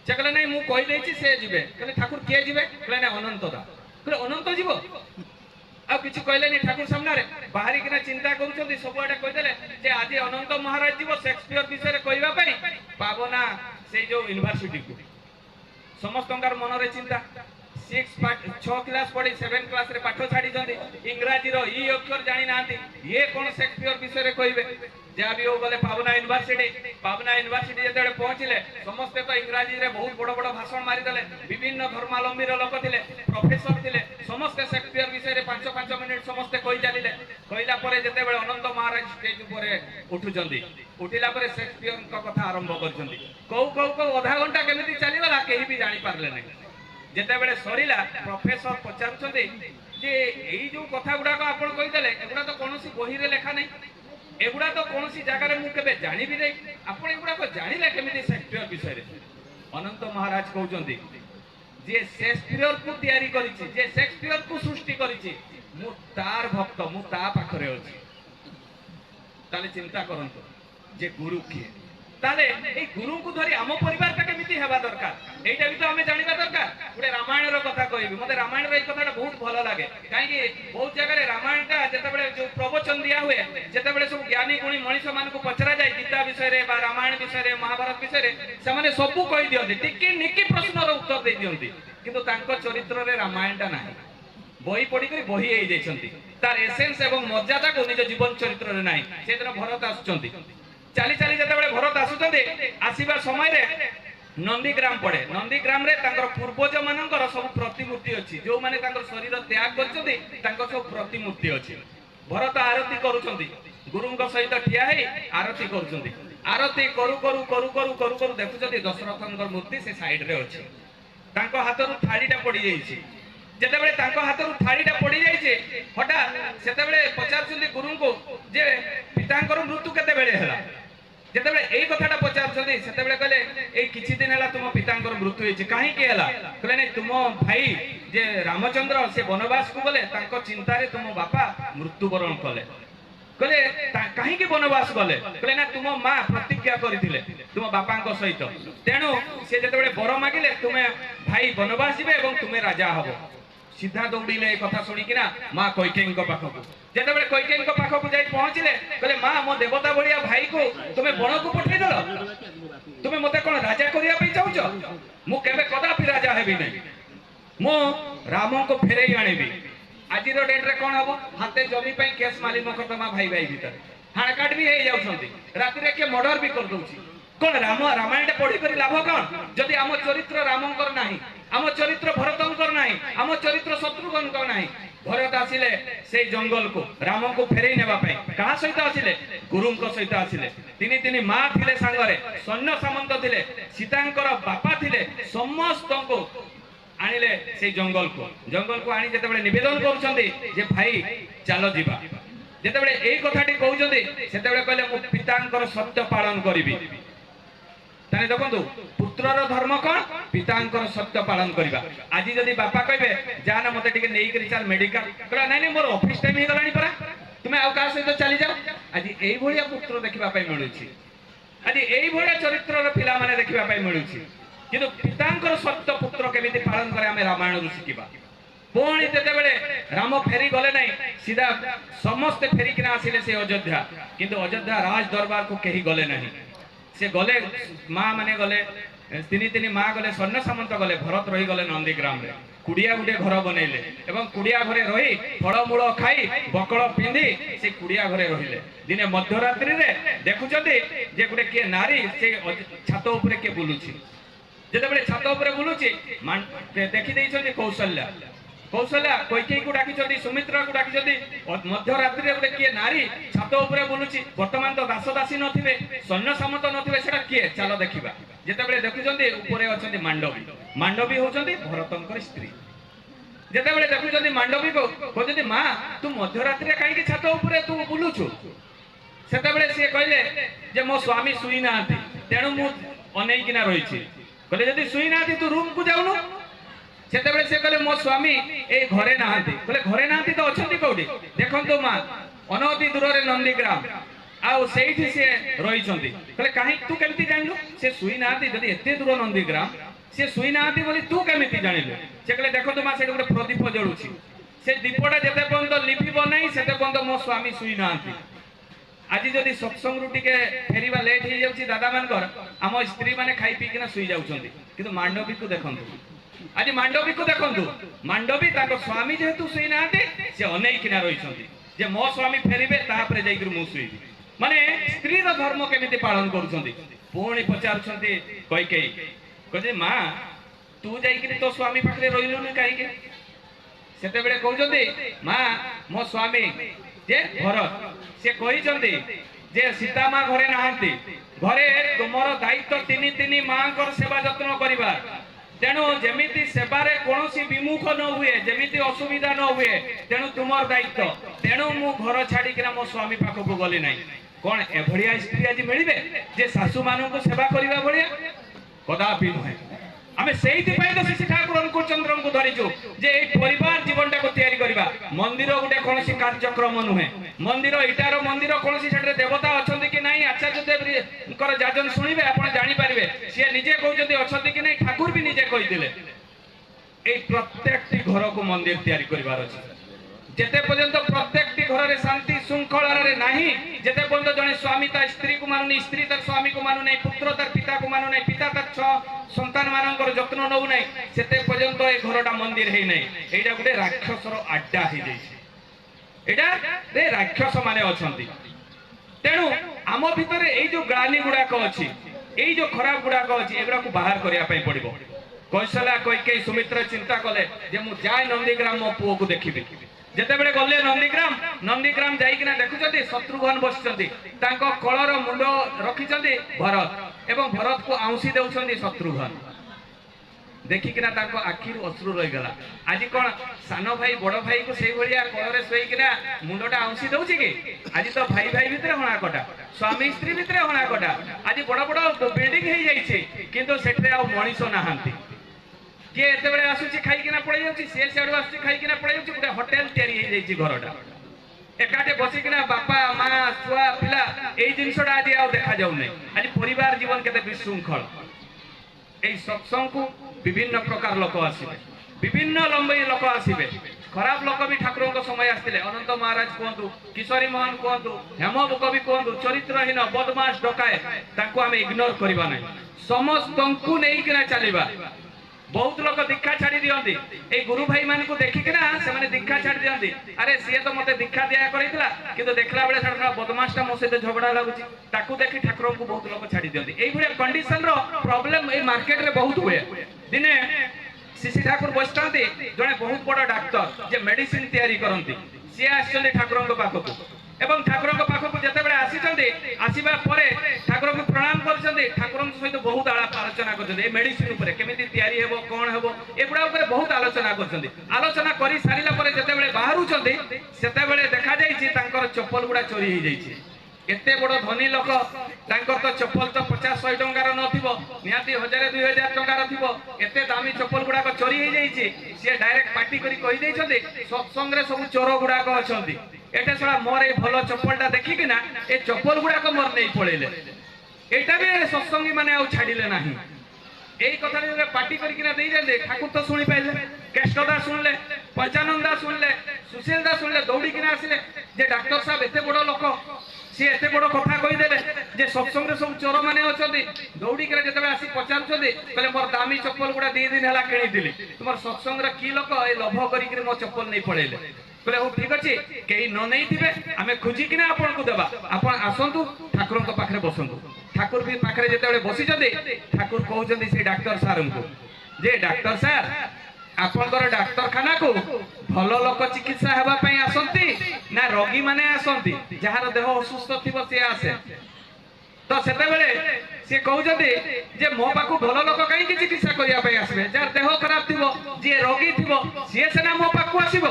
S2: से कहले नै मु कहि दैछि से जिबे कहले ठाकुर के जिबे कहले नै अनंतदा कहले अनंत जिबो आ किछु कहले नै ठाकुर सामने रे बाहरी किना चिंता करूछन्ती सबआडे कहि देले जे आज अनंत महाराज जीवो शेक्सपियर विषय रे कहबा पई पावना से जो यूनिवर्सिटी को समस्तंकार मन रे चिंता 6 क्लास पढ़ी 7 क्लास रे पाठ छाडी जंदी इंग्रजी रो ई अक्षर जानि नांती ये कोन शेक्सपियर विषय रे कहबे जहाँ भी हो गले पावना यूनिवर्सिटी जेते पहुंचले समस्ते तो इंग्राजी रे बहुत बड़ बड़ भाषण मारिदेले विभिन्न धर्मावलंबी लोक थिले प्रोफेसर थिले समस्ते शेक्सपियर विषय रे 5-5 मिनिट समस्ते कहि चलिले कहिला परे जेते बेले अनंत महाराज स्टेज ऊपर उठुचंदी उठिला परे शेक्सपियर को कथा आरंभ करचंदी कौ आधा घंटा केमिति चलीगला केही भी जानि पारले नै जेते बेले सरीला प्रोफेसर पचारुचंदी जे एई जो कथा गुडा को आपण कहि देले एगुडा तो कोनोसी बही रे लेखा नै एगुडा तो कोनोसी जगह रे मु केबे जानि भी नै आपण एगुडा को जानिले केमिति शेक्सपियर विषय रे अनंत महाराज कहउचंदी जे शेक्सपियर को तैयारी करिछि जे शेक्सपियर को सृष्टि करिछि मु तार भक्त मु ता पाखरे अछि ताले चिंता करंतो जे गुरु किए ताले ए गुरु को धरि हम परिवार का केमिति हेबा दरकार एटा भी तो हमें जानिबा दरकार गुडे रामायण रो कथा कहबी मते रामायण रे कथाटा बहुत भलो लागे काहे कि बहुत जगह रे रामायण का जेते बेले जो प्रवचन दिया हुए जेते बेले सब ज्ञानी गुणी मनुष्य मान को पचरा जाय गीता विषय रे बा रामायण विषय रे महाभारत विषय रे से माने सब कहि दियंती टिकी निकी प्रश्न रो उत्तर दे दियंती किंतु तांको चरित्र रे रामायणटा नाही बही पढ़ी कर बही हे जाइछंती तार एसेंस एवं मर्यादा को निज जीवन चरित्र रे नाही सेदिन भरत आसुचंती चाली चाली जेते बेले भरत आसुचंती आसीबा समय रे नंदीग्राम पड़े नंदीग्राम रे तांकर पूर्वज मानकर सब प्रतिमूर्ति अछि जो माने तांकर शरीर त्याग करचंती तांकर सब प्रतिमूर्ति अछि भरत आरती करूचंती गुरुंक सहित ठिया हे आरती करूचंती आरती करू करू करू करू करू करू देखुचंती दशरथंकर मूर्ति से साइड रे अछि तांको हातरु थाळीटा पड़ी जाइछि जेते बेले तांको हातरु थाळीटा पड़ी जाइछि हठात सेते बेले पचारचंती गुरुंको जे पितांकर मृत्यु केते बेले हला जेते बेले एई कथाटा पचारचंती सेते बेले कहले एई किछि दिन हला तुम पितांकर मृत्यु होइछि काहे के हला कहले नै तुम भाई जे रामचंद्र से वनवास को गले तांको चिंता रे तुम बापा मृत्युवरण कले कहले काहे के वनवास गले कहले ना तुम मां प्रतिज्ञा करिथिले तुम बापांको सहित तेनु से जेते बेले बर मागिले तुमे भाई वनवास जिवे एवं तुमे राजा हबो सीधा दौड़िले कथा शुणी कि माँ कैकेयी पाखक जेते बेले कैकेयी पाखक जाई पहुंचले कहले माँ मो देवता भलिया भाई को तुमे बण को पठै दल तुमे मते कोन राजा करिया पई चाहूछ मु केबे कदापि राजा हेबी नै मो राम को फेरई आनिबी आजिर डेट रे कोन हबो हाते जमी पई केस माली मकदमा भाई भाई भीतर हाड़काट भी हे जाउछंती राति रे के मर्डर भी कर दउछि कोन राम रामायण पढ़ी करी लाभ कोन जदि आम चरित्र रामंकर नाही आम चरित्र भरतंकर नाही आम चरित्र शत्रुघ्नकर नाही भरत आसिले से जंगल को राम को फेरई नेबा पई कहा सहित आसिले गुरुंक सहित आसिले तिनी तिनी मां थिले संगरे सैन्य सामंत थिले सीतांकर बापा थिले समस्त को आनिले से जंगल को आनी जेते बेले निवेदन करूछंती जे भाई चलो जीवा जेते बेले एई कथाटी कहउछंती सेते बेले कहले मु पितांकर सत्य पालन करिवि ताने देखंतु पुत्रर धर्म कोन पितांकर सत्य पालन करिबा आज जदी बापा कहबे जाना मते टिके नेई करी चल मेडिकल कहला नै नै मोर ऑफिस टाइम हे गलानी परा तुमे आउ का सहित चली जाओ आज एई भलिया पुत्र देखिबा पई मिलुछि आज एई भलिया चरित्रर पिला माने देखिबा पई मिलुछि किंतु पितांकर सत्य पुत्र केमिति पालन करे आमे रामायण रु शिखिबा पुणी जेते बेले राम फेरी गले नै सीधा समस्त फेरी किना आसिले से अयोध्या किंतु अयोध्या राज दरबार को केही गले नहीं से गले मां माने गले तिनी तिनी मां गले सैन्य सामंत गले भरत रही गले नंदीग्राम रे कुड़िया गुटे घर बनैले एवं कुड़िया घरे रही फलमूल खाई बकल पिंधि से कुड़िया घरे रहिले दिने मध्यरात्रि रे देखुचंती जे गुटे के नारी से छात ऊपर के बुलुछि जेते बेले छात ऊपर बुलुछि देखि दैछंती कौशल्या कैकेयी को डाकिचंती सुमित्रा को डाकिचंती मध्यरात्रि रे गुटे के नारी छात ऊपर बुलुछि वर्तमान तो दास दासी नथिबे सैन्य सामंत नथिबे सेटा किए चलो देखिबा जेते बेले देखुचंती ऊपर अछंती मांडवी होचंती भरतंकर स्त्री जेते बेले देखुचंती मांडवी को कहचंती मां तू मध्यरात्रि रे काहे कि छात ऊपर तू बुलुछु सेते बेले से कहले जे मो स्वामी सुई नाथि तेनु मु अनेई किना रहिछि कहले जदी सुई नाथि तू रूम को जाउनु सेते बेले से कहले मो स्वामी ए घरे नाहंती कहले घरे नाहंती तो अछंती कोठी देखंतु मां अनति दूर रे नंदीग्राम आउ सेठी से रहिचंती कहले काहे तू केमती जानलु से सुई नाहंती जदी एते दूर नंदीग्राम से सुई नाहंती बोली तू केमती जानिलु से कहले देखंतु मां सेठी गोटे प्रदीप जळुछि से दीपटा जेते पर्यंत लिपिबो नै सेते पर्यंत मो स्वामी सुई नाहंती आज जदि सत्संग रु टिके फेरिबा लेट हो जाउछि दादा मानकर आम स्त्री माने खाई पी किना सुई जाउछंती किंतु मांडवी को देखंतु आज मांडवी को देखंतु मांडवी ताको स्वामी जेहेतु सुई नाहंती से अनेई किना रहिसंती जे मो स्वामी फेरिबे तापरे जाई मु सुईबी ମାନେ ସ୍ତ୍ରୀର ଧର୍ମ କେମିତି ପାଳନ କରୁଛନ୍ତି। ପୁଣି ପଚାରୁଛନ୍ତି କୈକେୟୀ, କହୁଛି ମା ତୁ ଯାଇକିରି ତୋ ସ୍ୱାମୀ ପାଖରେ ରହିଲୁନି କାହିଁକି? ସେତେବେଳେ କହୁଛନ୍ତି ମା ମୋ ସ୍ୱାମୀ ଯେ ଭରତ ସେ କହିଛନ୍ତି ଯେ ସୀତା ମା ଘରେ ନାହାନ୍ତି, ଘରେ ତୁମର ଦାୟିତ୍ୱ ତିନି ମାଙ୍କର ସେବା ଯତ୍ନ କରିବା। ତେଣୁ ଯେମିତି ସେବାରେ କୌଣସି ବିମୁଖ ନ ହୁଏ, ଯେମିତି ଅସୁବିଧା ନ ହୁଏ, ତେଣୁ ତୁମର ଦାୟିତ୍ୱ। ତେଣୁ ମୁଁ ଘର ଛାଡିକିନା ମୋ ସ୍ୱାମୀ ପାଖକୁ ଗଲି ନାହିଁ। କଣ ଏଭଳିଆ ସ୍ତ୍ରୀ ଆଜି ମିଳିବେ ଯେ ଶାଶୁ ମାନଙ୍କୁ ସେବା କରିବା ଭଳିଆ? କଦାପି ନୁହେଁ। ଆମେ ସେଇଥିପାଇଁ ତ ଶ୍ରୀ ଠାକୁର ଅନୁକୂଳ ଚନ୍ଦ୍ରଙ୍କୁ ଧରିଛୁ ଯେ ଏଇ ପରିବାର ଜୀବନଟାକୁ ତିଆରି କରିବା। ମନ୍ଦିର ଗୋଟେ କୌଣସି କାର୍ଯ୍ୟକ୍ରମ ନୁହେଁ। ମନ୍ଦିର ଇଟାର ମନ୍ଦିର କୌଣସି ସେଠାରେ ଦେବତା ଅଛନ୍ତି କି ନାହିଁ ଆଚାର୍ଯ୍ୟ ଦେବଙ୍କର ଯାଜନ ଶୁଣିବେ ଆପଣ ଜାଣିପାରିବେ। ସିଏ ନିଜେ କହୁଛନ୍ତି ଅଛନ୍ତି କି ନାହିଁ, ଠାକୁର ବି ନିଜେ କହିଥିଲେ। এই প্রত্যেকটি ঘরকু মন্দির তৈরি করিবার আছে। যেতে পর্যন্ত প্রত্যেকটি ঘরে শান্তি শৃঙ্খলারে নাহি, যেতে পর্যন্ত জনে স্বামী তার স্ত্রী কু মানু নাই, স্ত্রী তার স্বামী কু মানু নাই, পুত্র তার পিতা কু মানু নাই, পিতা তার সন্তান মানଙ୍କର যত্ন নউ নাই, সেতে পর্যন্ত এই ঘরটা মন্দির হেই নাই। এইটা গোটে রাক্ষসর আড্ডা হই যাইছে। এটা রে রাক্ষস মানে অছন্তি। তেণু আম ভিতরে এই যে গ্লানি গুড়াক অছি, এই যে খরাপ গুড়াক অছি, এগুড়াকু বাহার করিয়া পাই পড়িব। কৌশলা কইকেই সুমিত্র চিন্তা কলে যে মু যাই নন্দীগ্রাম মো পুଅକୁ ଦେଖିବି। যেতেবেলে গলে নন্দীগ্রাম যাইকিনা দেখুଛନ୍ତି শত্রুঘ্ন বসিଛନ୍ତି, তাଙ୍କ কଳର ମୁଣ୍ଡ ରଖିଛନ୍ତି ভরত এবং ভরতକୁ ଆଉଁସି ଦେଉଛନ୍ତି ଶତ୍ରୁଘ୍ନ। ଦେଖିକିନା ତାଙ୍କ ଆଖିରୁ ଅଶ୍ରୁ ରହିଗଲା। ଆଜି କଣ ସାନ ଭାଇ ବଡ ଭାଇକୁ ସେଇ ଭଳିଆ କଳରେ ଶୋଇକିନା ମୁଣ୍ଡଟା ଆଉଁସି ଦଉଛି କି? ଆଜି ତ ଭାଇ ଭିତରେ ହଣାକଟା, ସ୍ୱାମୀ ସ୍ତ୍ରୀ ଭିତରେ ହଣାକଟା। ଆଜି ବଡ ବଡ ବିଲ୍ଡିଂ ହେଇଯାଇଛି, କିନ୍ତୁ ସେଠାରେ ଆଉ ମଣିଷ ନାହାନ୍ତି। କିଏ ଏତେବେଳେ ଆସୁଛି ଖାଇକିନା ପଳେଇ ଯାଉଛି, ସିଏ ସିଆଡୁ ଆସୁଛି ଖାଇକିନା ପଳେଇ ଯାଉଛି। ଗୋଟେ ହୋଟେଲ ତିଆରି ହେଇଯାଇଛି ଘରଟା। ଏକାଠି ବସିକିନା ବାପା ମା ଛୁଆ ପିଲା ଏଇ ଜିନିଷଟା ଆଜି ଆଉ ଦେଖାଯାଉନାହିଁ। ଆଜି ପରିବାର ଜୀବନ କେତେ ବିଶୃଙ୍ଖଳ। এই সৎসঙ্গକୁ বিভিন্ন প্রকার লোক আসবে, বিভিন্ন লম্বী লোক আসবে। খরাপ লোক বি ঠাকুরଙ୍କ সময় আসলে। অনন্ত মহারাজ কুহতু, কিশোরী মোহন কুহতু, হেমবুক বি কুহতু, চরিত্রহীন বদমাস ডকায়, তাকে আমি ইগনোর করিবা নাই। সমস্তଙ୍କୁ নেইকিনা চালিবা। বহুত লোক দীক্ষা ছাড়ি দিয়ନ୍ତି। এই গুরু ভাই মানকু দেখিকিনা সেমানে দীক্ষা ছাড়ি দিয়ନ୍ତି। আরে সিଏ তো মতে দীক্ষা দিয়া করাইଥିଲା, কিন্তু দেখলা বেলে সেটা বদমাসটা ମୋ ସହିତ ଝଗଡ଼ା ଲାଗୁଛି, ତାକୁ ଦେଖି ଠାକୁରଙ୍କୁ ବହୁତ ଲୋକ ଛାଡ଼ି ଦିଅନ୍ତି। এইভଳିଆ କଣ୍ଡିସନର ପ୍ରୋବ୍ଲେମ এই ମାର୍କେଟରେ ବହୁତ ହୁଏ। ଦିନେ ଶିଶି ଠାକୁର ବସିଥାନ୍ତି, ଜଣେ ବହୁତ ବଡ଼ ଡାକ୍ତର ଯେ ମେଡିସିନ ତିଆରି କରନ୍ତି, ସିଏ ଆସିଛନ୍ତି ଠାକୁରଙ୍କ ପାଖକୁ। এবং ଠାକୁରଙ୍କ ପାଖକୁ ଯେତେବେଳେ ଆସିଛନ୍ତି, ଆସିବା ପରେ ଠାକୁରଙ୍କୁ ପ୍ରଣାମ କରିଛନ୍ତି। ଠାକୁରଙ୍କ ସହିତ ବହୁତ ଆଳାପ ଆଲୋଚନା କରିଛନ୍ତି। এই ମେଡିସିନ ଉପରେ କେମିତି ତିଆରି ହେବ, କଣ ହେବ, ଏଗୁଡ଼ା ଉପରେ ବହୁତ ଆଲୋଚନା କରିଛନ୍ତି। ଆଲୋଚନା କରି ସାରିଲା ପରେ ଯେତେବେଳେ ବାହାରୁଛନ୍ତି, ସେତେବେଳେ ଦେଖାଯାଇଛି ତାଙ୍କର ଚପଲ ଗୁଡ଼ା ଚୋରି ହେଇଯାଇଛି। ଏତେ ବଡ଼ ଧନୀ ଲୋକ, ତାଙ୍କର ତ ଚପଲ ତ 50-100 ଟଙ୍କାର ନଥିବ, ନିହାତି 1000-2000 ଟଙ୍କାର ଥିବ। ଏତେ ଦାମୀ ଚପଲ ଗୁଡ଼ାକ ଚୋରି ହେଇଯାଇଛି। ସିଏ ଡାଇରେକ୍ଟ ପାଟି କରି କହିଦେଇଛନ୍ତି, ସତ୍ସଙ୍ଗରେ ସବୁ ଚୋର ଗୁଡ଼ାକ ଅଛନ୍ତି। এটা ছড়া মোর এই ভালো চপ্পলটা দেখিকিনা এই চপ্পল গুড়াক মোর নেই পড়েলে। এইটা বি সৎসঙ্গী মানে আউ ছাড়িলে নাহি। এই কথাটা যেতে পার্টি করিকিনা দেই যাতে ঠাকুর তো শুনি পাইলে, কেষ্টদা শুনলে, পঞ্চানন্দ দা শুনলে, সুশীল দা শুনলে, দৌড়িকিনা আসলে যে ডাক্তার সাহেব এতে বড় লোক, সে এতে বড় কথা কইদেলে যে সৎসঙ্গে সব চোর মানে অছন্তি। দৌড়িকিনা যেতেবে আসি পচারুଛନ୍ତି, কলে মোর দামি চপ্পল গুড়া 2 দিন হেলা কিনিଥିଲି, তোমার সৎসঙ্গরে কি লোক এই লোভ করিকিনা মো চপ্পল নেই পড়েলে। কলে হো ঠিক আছে, কেই ন নেইথিবে আমি খুঁজিকিনা আপনাকে দেবা, আপন আসন্তু ঠাকুরଙ୍କ পাখরে বসন্তু। ঠাকুর বি পাখরে যেতেବେଳେ বসিଛନ୍ତି, ঠাকুর কହୁଛନ୍ତି সেই ডাক্তার সারଙ୍କୁ যে ডাক্তার স্যার ଆପଣଙ୍କର ଡାକ୍ତରଖାନାକୁ ଭଲ ଲୋକ ଚିକିତ୍ସା ହେବା ପାଇଁ ଆସନ୍ତି ନା ରୋଗୀ ମାନେ ଆସନ୍ତି? ଯାହାର ଦେହ ଅସୁସ୍ଥ ଥିବ ସେ ଆସେ। ତ ସେତେବେଳେ ସେ କହୁଛନ୍ତି ଯେ ମୋ ପାଖକୁ ଭଲ ଲୋକ କାହିଁକି ଚିକିତ୍ସା କରିବା ପାଇଁ ଆସିବେ? ଯାହାର ଦେହ ଖରାପ ଥିବ, ଯିଏ ରୋଗୀ ଥିବ, ସିଏ ସିନା ମୋ ପାଖକୁ ଆସିବ।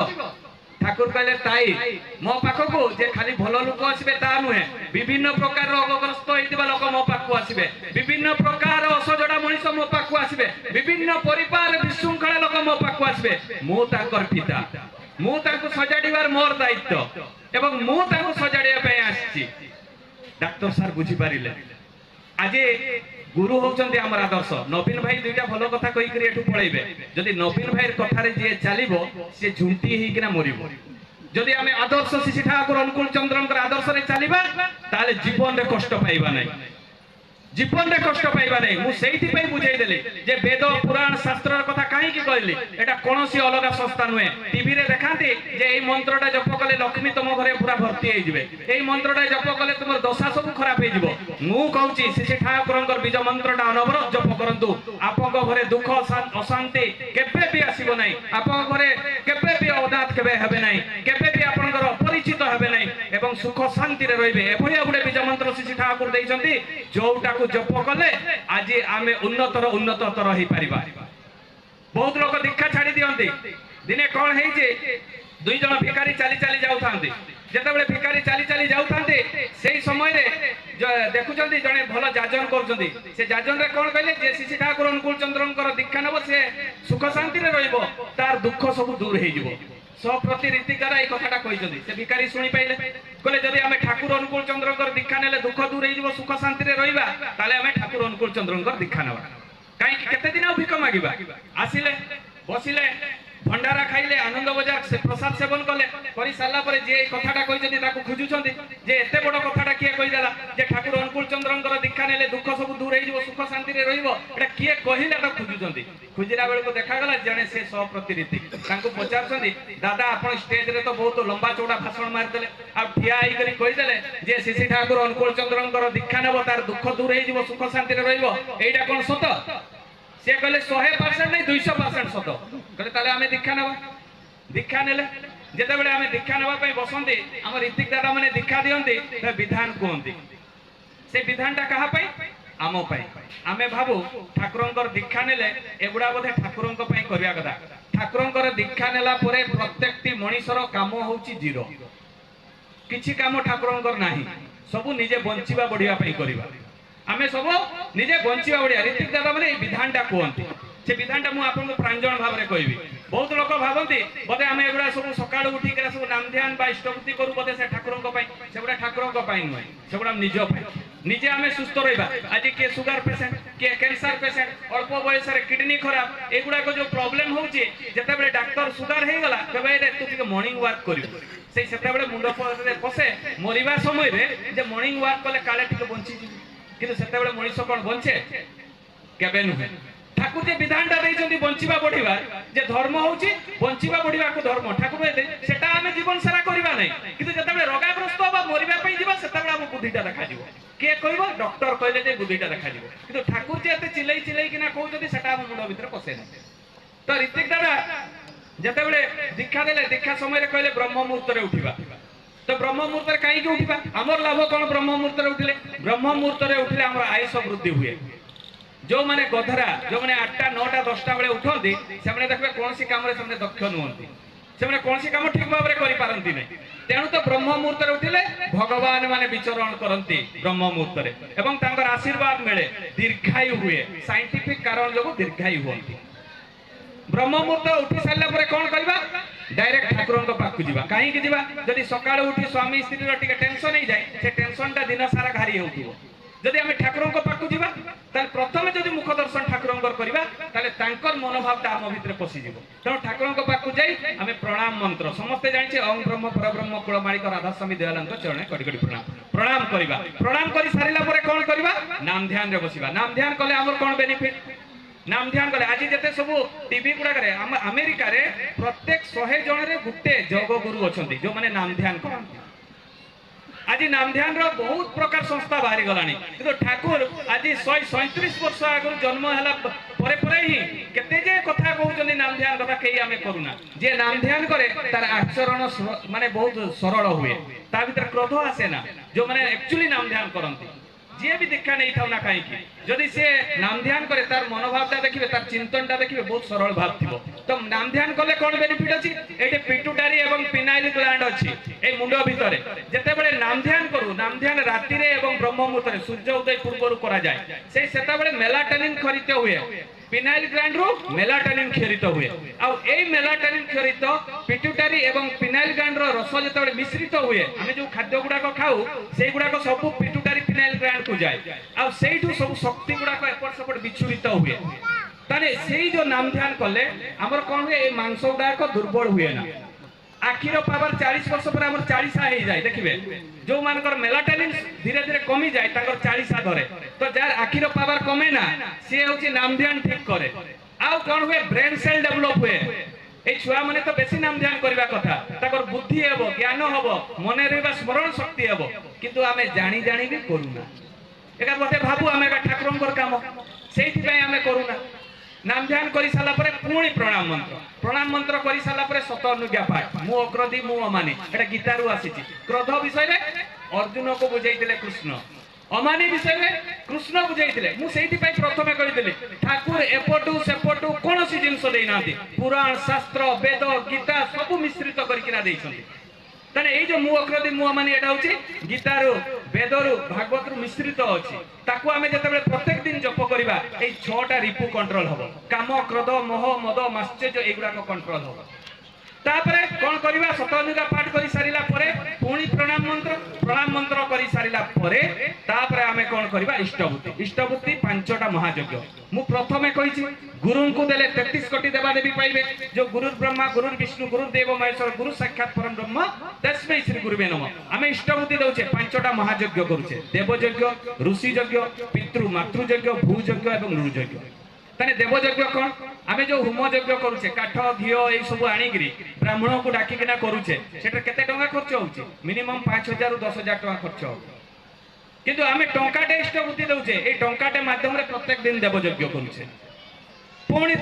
S2: ঠাকুর কইলে তাই মো পাখকু যে খালি ভালো লোক আসবে তা নুহে, বিভিন্ন প্রকার রোগগ্রস্ত হইতিবা লোক মো পাখকু আসবে, বিভিন্ন প্রকার অসজড়া মনিষ মো পাখকু আসবে, বিভিন্ন পরিবার বিশৃঙ্খলা লোক মো পাখকু আসবে। মু তাঙ্কর পিতা, মু তাঙ্কু সজাড়িবার মোর দায়িত্ব এবং মু তাঙ্কু সজাড়িয়া পাই আসছি। ডাক্তার স্যার বুঝি পারিলে। আজি গুরু হচ্ছেন আমার আদর্শ। নবীন ভাই দুইটা ভালো কথা কইকি এঠু পড়াইবে। যদি নবীন ভাইয়ের কথারে যে চালিব সে ঝুঁটি হইকিনা মরিব। যদি আমি আদর্শ শ্রী ঠাকুর অনুকূল চন্দ্রঙ্কর আদর্শরে চালিবা, তাহলে জীবনে কষ্ট পাইবা নাই। জীবন রে কষ্ট পাইবা নাই মু সেইথি পাই বুঝাই দেলি যে বেদ পুরাণ শাস্ত্রর কথা কাহি কি কইলি এটা কোনসি অলগা সংস্থা নুহে টিভি রে দেখান্তি যে এই মন্ত্রটা জপ কলে লক্ষ্মী তম ঘরে পুরা ভর্তি হই যাবে এই মন্ত্রটা জপ কলে তোমার দশা সব খারাপ হই যাব মু কହୁছি শ্রী ঠাকুরঙ্কর বীজ মন্ত্রটা অনবরত জপ করন্তু আপঙ্ক ঘরে দুঃখ অশান্তি কেবে বি আসিব নাই আপঙ্ক ঘরে কেবে বি অদাত কেবে হবে নাই কেবে বি আপনকৰ অপরিচিত হবে নাই এবং সুখ শান্তি রে রইবে এভলিয়া গুড়ে বীজ মন্ত্র শ্রী ঠাকুর দেইছন্তি যোউটা জপ কলে আজি আমি উন্নততর হই পারিবা বহুত লোক দীক্ষা ছাড়ি দিয়ন্তি দিনে কোন হেইছে দুই জন ভিখারি চালি চালি যাউথান্তি যেতবেলে ভিখারি চালি চালি যাউথান্তি সেই সময় রে দেখুচন্তি জনে ভালো যাজন করছন্তি সে যাজন রে কোন কইলে যে শ্রী ঠাকুর অনুকূল চন্দ্রঙ্কর দীক্ষা নেব সে সুখ শান্তি রে রইব তার দুঃখ সব দূর হই যাব সপ্রতি রীতিকারা এই কথাটা কইছন্তি সে ভিখারি শুনি পাইলে কলে যদি আমি ঠাকুর অনুকূল চন্দ্রঙ্কর দীক্ষা নেলে দুঃখ দূর হই যাব সুখ শান্তি রে রইবা তাহলে আমি ঠাকুর অনুকূল চন্দ্রঙ্কর দীক্ষা নেবা কাই কেতে দিন আর ভিক মাগিবা আসিলে বসিলে ভণ্ডারা খাইলে আনন্দ বজার সে প্রসাদ সেবন কলে করি সারলা পরে যে এই কথাটা কইছন্তি তাকু খুঁজুছন্তি যে এতে বড় কথাটা কিয়ে কই দেলা যে ঠাকুর অনুকূল চন্দ্রঙ্কর দীক্ষা নেলে দুঃখ সব দূর হই যাব সুখ শান্তি রে রইব এটা কিয়ে কহিলা তা খুঁজুছন্তি খুঁজিলা বেলকু দেখা গলা জনে সে সপ্রতি রীতি তাଙ୍କୁ পচারছন্তি দাদা আপন স্টেজ রে তো বহুত লম্বা চৌড়া ভাষণ মারি দেলে আর ঠিয়া আই করি কই দেলে যে শ্রী ঠাকুর অনুকূল চন্দ্রঙ্কর দীক্ষা নেব তার দুঃখ দূর হই যাব সুখ শান্তি রে রইব এইটা কোন সত সে কলে 100% নাই 200% সত কলে তাহলে আমি দীক্ষা নেলে যেতবেলে আমি দীক্ষা নেবা পাই বসন্তি আমার ঋতিক দাদা মানে দীক্ষা দিয়ন্তি বিধান কুহন্তি সে বিধানটা কাহা পাই আম পাই আমি ভাবু ঠাকুরঙ্কর দীক্ষা নেলে এগুড়া বোধে ঠাকুরঙ্ক পাই করিয়া কথা ঠাকুরঙ্কর দীক্ষা নেলা পরে প্রত্যেকটি মଣିষর কাম হউচি জিরো কিছু কাম ঠাকুরঙ্কর ନାହିଁ সবু নিজে বঞ্চিবা বঢ়িয়া পাই করিবা আমি সব নিজে বঞ্চিবা বঢ়িয়া ঋতিক দাদা মানে এই বিধানটা কুহন্তি সে বিধানটা মু আপনাকে প্রাঞ্জল ভাবে কইবি বহুত লোক ভাবନ୍ତି বোধে আমি এগুলা সব সকাল উঠি করে সব নাম ধ্যান বা ইষ্টভূতি করু বোধে সে ঠাকুরঙ্ক পাই সেগুলা ঠাকুরঙ্ক পাই নয় সেগুলা নিজ পাই নিজে আমি সুস্থ রইবা আজ কে সুগার পেশেন্ট কে ক্যান্সার পেশেন্ট অল্প বয়সরে কিডনি খারাপ এগুলা যে প্রবলেম হচ্ছে যেতবেলে ডাক্তার সুগার হয়ে গলা তবে তু টিকে মর্নিং ওয়াক করিব সেই সেতবেলে মুন্ড পরে পশে মরিবা সময় যে মর্নিং ওয়াক কলে কালে টিকে বঞ্চি যাবে কিন্তু সেতবেলে মଣିষ কোন বঞ্চে কেবে নুহে ঠাকুর যে বিধানটা দেইছন্তি বঞ্চিবা বঢ়িবা যে ধর্ম হউচি বঞ্চিবা বঢ়িবাকু ধর্ম ঠাকুর সেটা আমি জীবন সারা করিবা নাই কিন্তু যেতবেলে রোগাগ্রস্ত বা মরিবা পাই ଯିବା সেতবেলে ଆମ বুদ্ধিটা দেখা ଯିବ কে কইব ডক্টর কইলে যে বুদ্ধিটা দেখা ଯିବ কিন্তু ঠাকুর যে এতে চিলাই কিনা কହୁଛନ୍ତି সেটা ଆମ মুন্ড ভিতরে পসে না তো ঋতিক দাদা যেতবেলে দীক্ষা দেলে দীক্ষা সময় কইলে ব্রহ্ম মুহূর্তরে উঠিবা তো ব্রহ্ম মুহূর্তরে কাইকি উঠিবা আমার লাভ কোন ব্রহ্ম মুহূর্তরে উঠিলে ব্রহ্ম মুহূর্তরে উঠিলে আমার আয়ুষ বৃদ্ধি हुए जो माने गधरा जो माने 8टा 9टा 10टा बेले उठंती से माने देखबे कोनसी काम रे हमने दक्ष नुहंती से माने कोनसी काम ठीक भाव रे करि पारंती नै तेणु तो ब्रह्म मुहूर्त रे उठिले भगवान माने विचरण करंती ब्रह्म मुहूर्त रे एवं तांकर आशीर्वाद मिले दीर्घायु हुए साइंटिफिक कारण जो दीर्घायु होंती ब्रह्म मुहूर्त उठी सारला परे कोन करबा डायरेक्ट ठाकुरन को पाकु जीवा काहे कि जीवा जदि सकाळ उठी स्वामी स्त्री रो टिके टेंशन नै जाय से टेंशन टा दिन सारा घारी होउतिबो जदि आमे ठाकुरन को पाकु जीवा ताल प्रथमे जदि मुख दर्शन ठाकुरंकर करिबा ताले तांकर मनोभावटा आम भितरे पसि जिवो तेणु ठाकुरंक पाकु जाई आमे प्रणाम मंत्र समस्त जानिछे ओम ब्रह्म परब्रह्म कुलमालिक राधास्वामी दयानंद चरणे कडी कडी प्रणाम करिबा प्रणाम करि सारिला परे कोन करिबा नाम ध्यान रे बसिबा नाम ध्यान कले हमर कोन बेनिफिट नाम ध्यान कले आज जते सब टीवी गुडा करे अमेरिका रे प्रत्येक 100 जन रे गुटे योग गुरु अछंती जो माने नाम ध्यान करंती आज नाम ध्यान रो बहुत प्रकार संस्था बाहरी गलानी किंतु ठाकुर आज 137 वर्ष आगु जन्म हला परे परे ही केते जे कथा कहउचंदी नाम ध्यान कथा केई आमे करूना जे नाम ध्यान करे तार आचरण माने बहुत सरल हुए ता भीतर क्रोध आसे ना जो माने एक्चुअली नाम ध्यान करंती जे भी दीक्षा नहीं थाउ ना काहे की जदि से नाम ध्यान करे तार मनोभावटा देखिबे तार चिंतनटा देखिबे बहुत सरल भाव थिबो तो नाम ध्यान कले कोन बेनिफिट अछि एटे पिट्यूटारी एवं पिनाइल ग्लैंड अछि ए मुंडो भितरे जते बेले नाम ध्यान करू नाम ध्यान राति रे एवं ब्रह्म मुहूर्त रे सूर्य उदय पूर्व करा जाय से सेता बेले मेलाटोनिन खरित हुए पिनाइल ग्लैंड रो मेलाटोनिन खरित हुए आ ए मेलाटोनिन खरित पिट्यूटारी एवं पिनाइल ग्लैंड रो रस जते बेले मिश्रित हुए हमें जो खाद्य गुडा को खाऊ सेई गुडा को सब पिट्यूटारी पिनाइल ग्लैंड को जाय आ सेइठु सब शक्ति गुडा को एपट सेपट विचुरित हुए ताने सेई जो नाम ध्यान कले हमर कोन हुए ए मांस गुडा को दुर्बल हुए ना आखिर पावर 40 वर्ष पर हमर 40 आ हे जाय देखिबे जो मानकर मेलाटोनिन धीरे धीरे कमी जाय ताकर 40 आ धरे तो जार आखिर पावर कमे ना से होची नाम ध्यान ठीक करे आउ कोन हुए ब्रेन सेल डेवलप हुए ए छुआ माने तो बेसी नाम ध्यान करबा कथा ताकर बुद्धि हेबो ज्ञान हेबो मने रहबा स्मरण शक्ति हेबो किंतु आमे जानी जानी भी करूना एका बते भाबू आमे का ठाकुरंकर काम सेठी पय आमे करूना नाम ध्यान करि साला परे पुणी प्रणाम मंत्र करि साला परे सत अनुज्ञा पाठ मु अक्रोधी मु अमानी एटा गीता रु आसीची क्रोध विषय रे अर्जुन को बुझाइतिले कृष्ण अमानी विषय रे कृष्ण बुझाइतिले मु सेठी पय प्रथमे कहितिले ठाकुर एपटू सेपटू कोनोसी जिंस देई नांती पुराण शास्त्र वेद गीता सब मिश्रित करिकिना देइछन्ती तने ए जो मु अक्रोधी मु अमानी एटा होची गीता रु वेद रु भागवत रु मिश्रित अछि ताकू आमे जतबे प्रत्येक दिन जप करिबा ए 6टा रिपु कंट्रोल हबो काम क्रोध मोह मद माश्चर्य एगुडा को कंट्रोल हबो तापरे कोन करिबा सतनुगा पाठ करि सारिला परे पुणी प्रणाम मंत्र करि सारिला परे तापरे आमे कोन करिबा इष्टबुद्धि 5टा महायज्ञ मु प्रथमे कहिछि गुरु को देले 33 कोटी देवा देवी पाइबे जो गुरु ब्रह्मा गुरु विष्णु गुरु देव महेश्वर गुरु साक्षात परम ब्रह्म तस्मै श्री गुरुवे नमः आमे इष्टबुद्धि दउछे 5टा महायज्ञ करूछे देवयज्ञ ऋषि यज्ञ पितृ मातृ यज्ञ भूयज्ञ एवं नृयज्ञ तने देवयज्ञ कोन आमे जो होम यज्ञ करूछे काठ घियो ए सब आनिगिरी ब्राह्मण को डाकी किना करूछे सेटा केते टंका खर्च होउछे मिनिमम 5000 रु 10000 टंका खर्च हो किंतु आमे टंकाटे इष्टबुद्धि दउछे ए टंकाटे माध्यम रे प्रत्येक दिन देवयज्ञ करूछे पुणी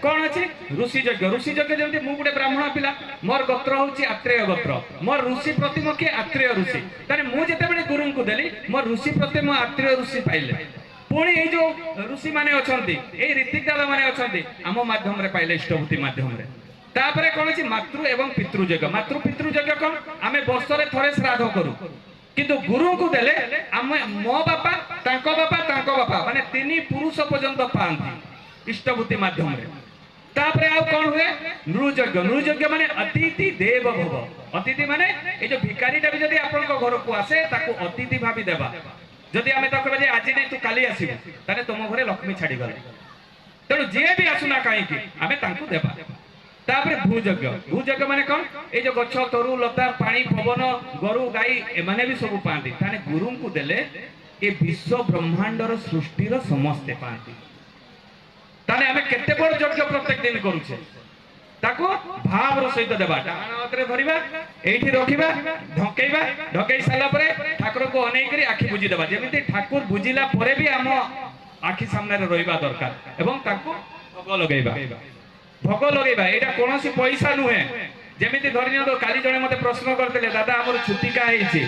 S2: कौन अच्छी ऋषि यज्ञ जमी मु गोटे ब्राह्मण पिला मोर गोत्र हूँ आत्रेय गोत्र मोर ऋषि प्रतिम किए आत्रेय ऋषि ताने मु जेतेबेले गुरु को देली मोर ऋषि प्रतिम आत्रेय ऋषि पाइले पुणी ए जो ऋषि माने अछंती ए ऋतिक दादा माने अछंती आम माध्यम रे पाइले इष्टबुद्धि माध्यम रे तापरे कोन अछि मातृ एवं पितृ यज्ञ मातृ पितृ यज्ञ कोन आमे वर्ष रे थरे श्राद्ध करू किंतु गुरु को देले आमे मो बापा तांको बापा माने 3 पुरुष पर्यंत पांती इष्टबुद्धि माध्यम रे तापरे आ कोन हुए नृयज्ञ माने अतिथि देव भव अतिथि माने ए जो भिखारीटा भी जदी आपन को घर को आसे ताको अतिथि भाबी देबा जदी आमे तो कहबे जे आज नै तू काली आसीबो ताने तुम घरे लक्ष्मी छाडी गले तेणु जे भी आसुना काई की आमे तांको देबा तापरे भूयज्ञ माने कोन ए जो गछ तरु लता पानी पवन गरु गाई ए माने भी सब पांती ताने गुरु को देले ए विश्व ब्रह्मांडर सृष्टिर समस्त पांती ताने आमे केते बड़ यज्ञ प्रत्येक दिन करूछे ताको भाव रो सहित देबा डाहाण हातरे धरिबा एठी रखिबा ढकेई साला परे ठाकुर को अनै करी आखि बुझी देबा जेमिति ठाकुर बुझिला परे भी हम आखि सामने रे रहिबा दरकार एवं ताको भोग लगेबा एटा कोनोसी पैसा नुहे जेमिति धरिनियो तो काली जणे मते प्रश्न करथिले दादा हमर छुटिका हेछि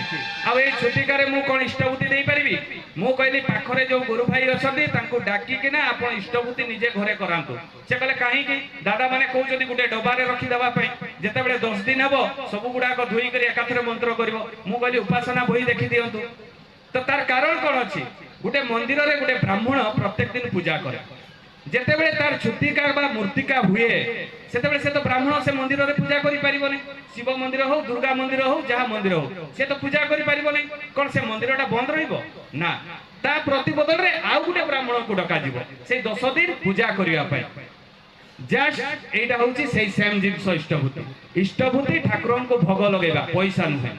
S2: आ ए छुटिका रे मु कोन इष्टबुद्धि देई परिबी मु कहली पाखरे जो गुरु भाई अछंती तांको डाकी के ना आपण इष्टबुद्धि निजे घरे करांतु से कहले काहे कि दादा माने कहउछथि गुटे डबा रे रखि दबा पई जेते बेले 10 दिन हबो सब गुडा को धोई करी एकाथरे मंत्र करबो मु कहली उपासना बही देखि दियंतु तो तार कारण कोन अछि गुटे मंदिर रे गुटे ब्राह्मण प्रत्येक दिन पूजा करे जेते बेले तार छुतिका बा मूर्तिका हुए सेते बेले से तो ब्राह्मण से मंदिर रे पूजा करि परिबो नै शिव मंदिर हो दुर्गा मंदिर हो जहा मंदिर हो से तो पूजा करि परिबो नै कोन से मंदिरटा बंद रहिबो ना ता प्रतिबदल रे आउ गुटे ब्राह्मण को डका जिवो से 10 दिन पूजा करिया पय जस्ट एटा होची से सेम जिंस इष्टबुद्धि ठाकुरन को भोग लगेबा पैसा नुहे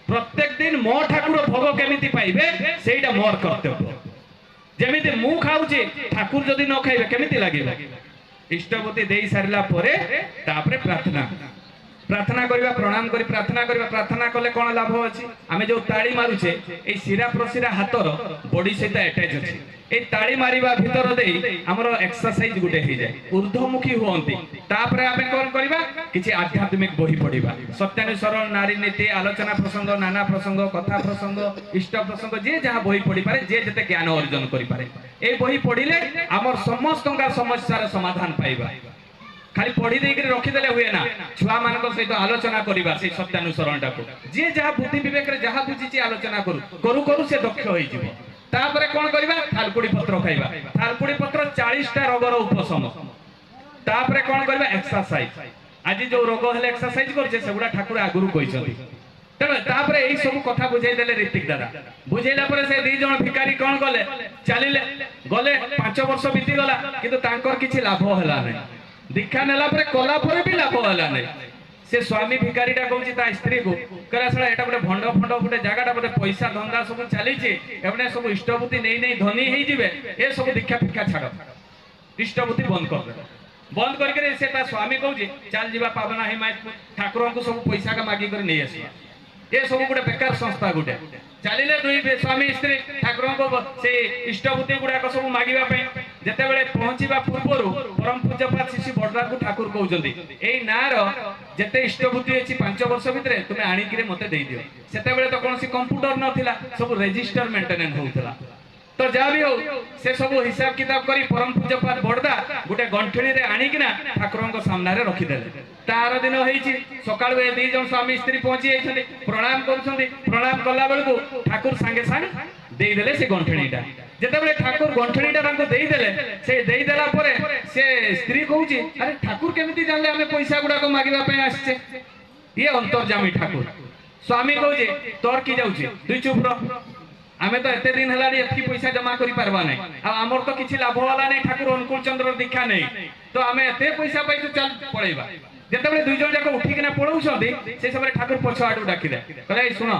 S2: प्रत्येक दिन मो ठाकुर भोग केमिति पाइबे सेटा मोर कर्तव्य जेमिति मु खाउची ठाकुर जदी न खाइबे केमिति लागिबा इष्टबुद्धि देई सारिला परे तापरे प्रार्थना करिबा प्रणाम करी प्रार्थना कले कोन लाभ अछि आमे जो ताली मारुछे ए सिरा प्रसिरा हातर बॉडी सहित अटैच अछि ए ताली मारिबा भीतर देई हमरो एक्सरसाइज गुटे हे जाय ऊर्ध्वमुखी होंती तापरे आमे कोन करिबा किछि आध्यात्मिक बही पढिबा सत्यानुसरण नारी नीति आलोचना प्रसंग नाना प्रसंग कथा प्रसंग इष्ट प्रसंग जे जहा बही पढि पारे जे जते ज्ञान अर्जन करि पारे ए बही पढिले हमर समस्त समस्यार समाधान पाइबा खाली पढ़ी देकर रखीदे हुए ना छुआ मान सहित आलोचना करवा से सत्यानुसरण टाक जी जहाँ बुद्धि विवेक जहाँ बुझी आलोचना करू करू से दक्ष होपर कौन करवा थालकुड़ी पत्र खाइबा थालकुड़ी पत्र 40टा रोगर उपशम तापर कौन करवा एक्सरसाइज आज जो रोग हेले एक्सरसाइज करछे सेगुडा ठाकुर आगुरु कहिसथि तेणु तापर एई सब कथा बुझाई देले ऋतिक दादा बुझेला पर से दी जण भिखारी कौन गले चलिले गले 5 वर्ष बीती गला किंतु तांकर किछि लाभ होला नै दीक्षा नेला पर कला पर भी लाभ होला नै से स्वामी भिकारीटा कहूँ ता स्त्री को कहला साला एटा गोटे भंड फंड गोटे जगह बोले पैसा धंदा सब चली एवं सब इष्टभूति नहीं नहीं धनी हो जिवे ए सब दीक्षा फिक्षा छाड़ इष्टभूति बंद कर दे बंद करके से ता स्वामी कहूँ चल जीवा पावना हिमायत ठाकुर को सब पैसा का मागिक नहीं आस ये सब गोटे बेकार संस्था गोटे चलिए दुई स्वामी स्त्री ठाकुर को से इष्टभूति गुड़ाक सब मागिबा जितेबाला पहुंचा पूर्वर परम पूज्यपाद शिशु बड़दा को ठाकुर कहते यही नार जिते इष्टभूति अच्छी 5 वर्ष भितर तुम्हें आणिक मत दियो से तो कौन कंप्यूटर नाला सब रेजिस्टर मेंटेनेंस होता तो जहाँ भी हो से सब हिसाब किताब करी परम पूज्यपाद बड़दा गोटे गंठणी रे आनिकिना ठाकुर सामने रखिदेले तार दिन होईची सकाळु ए दी जन स्वामी स्त्री पहुंची जाइछन्ते प्रणाम करूछन्ते प्रणाम कला बेलको ठाकुर संगे संग देई देले से गंठणीटा जेतेबेले ठाकुर गंठणीटा तांको देई देले से देई देला परे से स्त्री कहूची अरे ठाकुर केमिति जानले हमें पैसा गुडा को मागिबा पे आछे ये अंतर्जामी ठाकुर स्वामी कहूचे तोर की जाउची दुई चुप रह आमे तो एते दिन हलानी एतकी पैसा जमा करि पारबा नै आ हमर तो किछि लाभ वाला नै ठाकुर अनुकूल चंद्र दीक्षा नै तो आमे एते पैसा पाइ तो चल पळेबा जेतेबेले दुई जण जाक उठी किना पळौछन्ती से समय ठाकुर पछ आडू डाकिले कहले सुन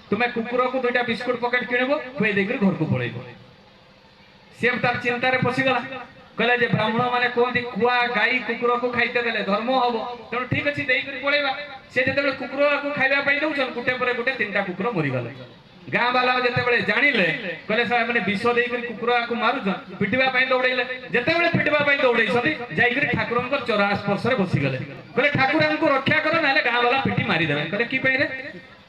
S2: तुमे कुकुर को दुईटा बिस्कुट पॉकेट किनबो खुए देकर घर को पळेबो सेम तार चिंता रे पसी गला कहले जे ब्राह्मण माने कोंती कुआ गाई कुकुर को खाइते देले धर्म हबो त ठीक अछि देई कर पळेबा से जेतेबेले कुकुर को खाइबा पई दउछन गुटे परे गुटे तीनटा कुकुर मरि गले गाँ वाला जिते जानिले कहले सारा मैंने विष देकर कुकुर को मारुछन पिटिबा पई दौड़ैले जेतेबेले पिटिबा पई दौड़ैछथि जाइकर ठाकुरन को चरा स्पर्श रे बसी गले कहले ठाकुर हमको रक्षा करो नाले गाँ वाला पिटी मारी देबे कहले की पई रे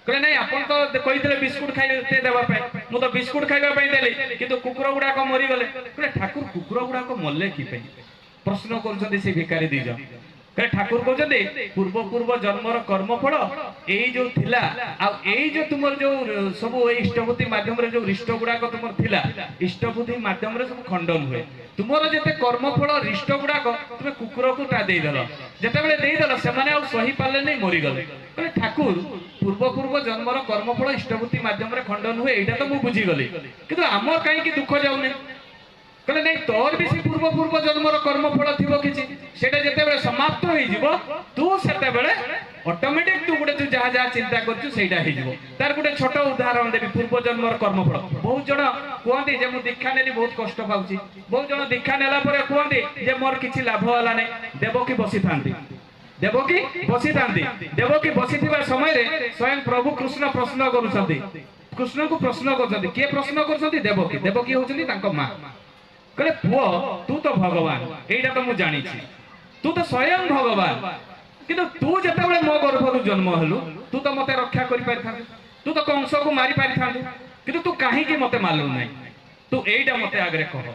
S2: कहले नहीं आपन तो कहितले बिस्कुट खाइते देबा पई मु तो बिस्कुट खाइबा पई देली किंतु कुकुर गुडा को मरि गले कहले ठाकुर कुकुर गुडा को मल्ले की पई प्रश्न करछथि से भिखारी दीज कहले ठाकुर कहते पूर्व पूर्व जन्मर कर्मफल यही जो थिला आ यही जो तुमर जो सब इष्टभूति माध्यम रे जो रिष्ट गुड़ाक तुमर थिला इष्टभूति माध्यम रे सब खंडन हुए तुमर जेते कर्मफल रिष्ट गुड़ाक तुमे कुकुर को ता देई देल जेतेबेले देई देल से माने आ सही पाले नहीं मरि गले कहले ठाकुर पूर्व पूर्व जन्मर कर्मफल इष्टभूति माध्यम रे खंडन हुए एटा तो मु बुझी गली किंतु हमर काहे कि दुख जाउने कहले नहीं तोर भी से पूर्व पूर्व जन्मर कर्मफल थिबो किछि सेटा जेतेबेले समाप्त होई जिवो तू सेतेबेले ऑटोमेटिक तू गुटे तू जहा जहा चिंता करछु सेटा हे जिवो तार गुटे छोट उदाहरण देबी पूर्व जन्मर कर्मफल बहुत जण कोहंती जे मु दीक्षा नेली बहुत कष्ट पाउची बहुत जण दीक्षा नेला परे कोहंती जे मोर किछि लाभ वाला नै देवकी बसी थांती देवकी बसीथिबा समय रे स्वयं प्रभु कृष्ण प्रश्न करूछंती कृष्ण को प्रश्न करछंती के प्रश्न करछंती देवकी होछंती तांको मां कहले पुओ तू तो भगवान एटा तो मु जानि छी तू तो स्वयं भगवान किंतु तू जेतेबेले मो गर्भरु जन्म हलु तू तो मते रक्षा करि पारि थांतु तू तो कंस को मारि पारि थांतु किंतु तू काहे कि मते मालूम नै तू एटा मते आगरे कह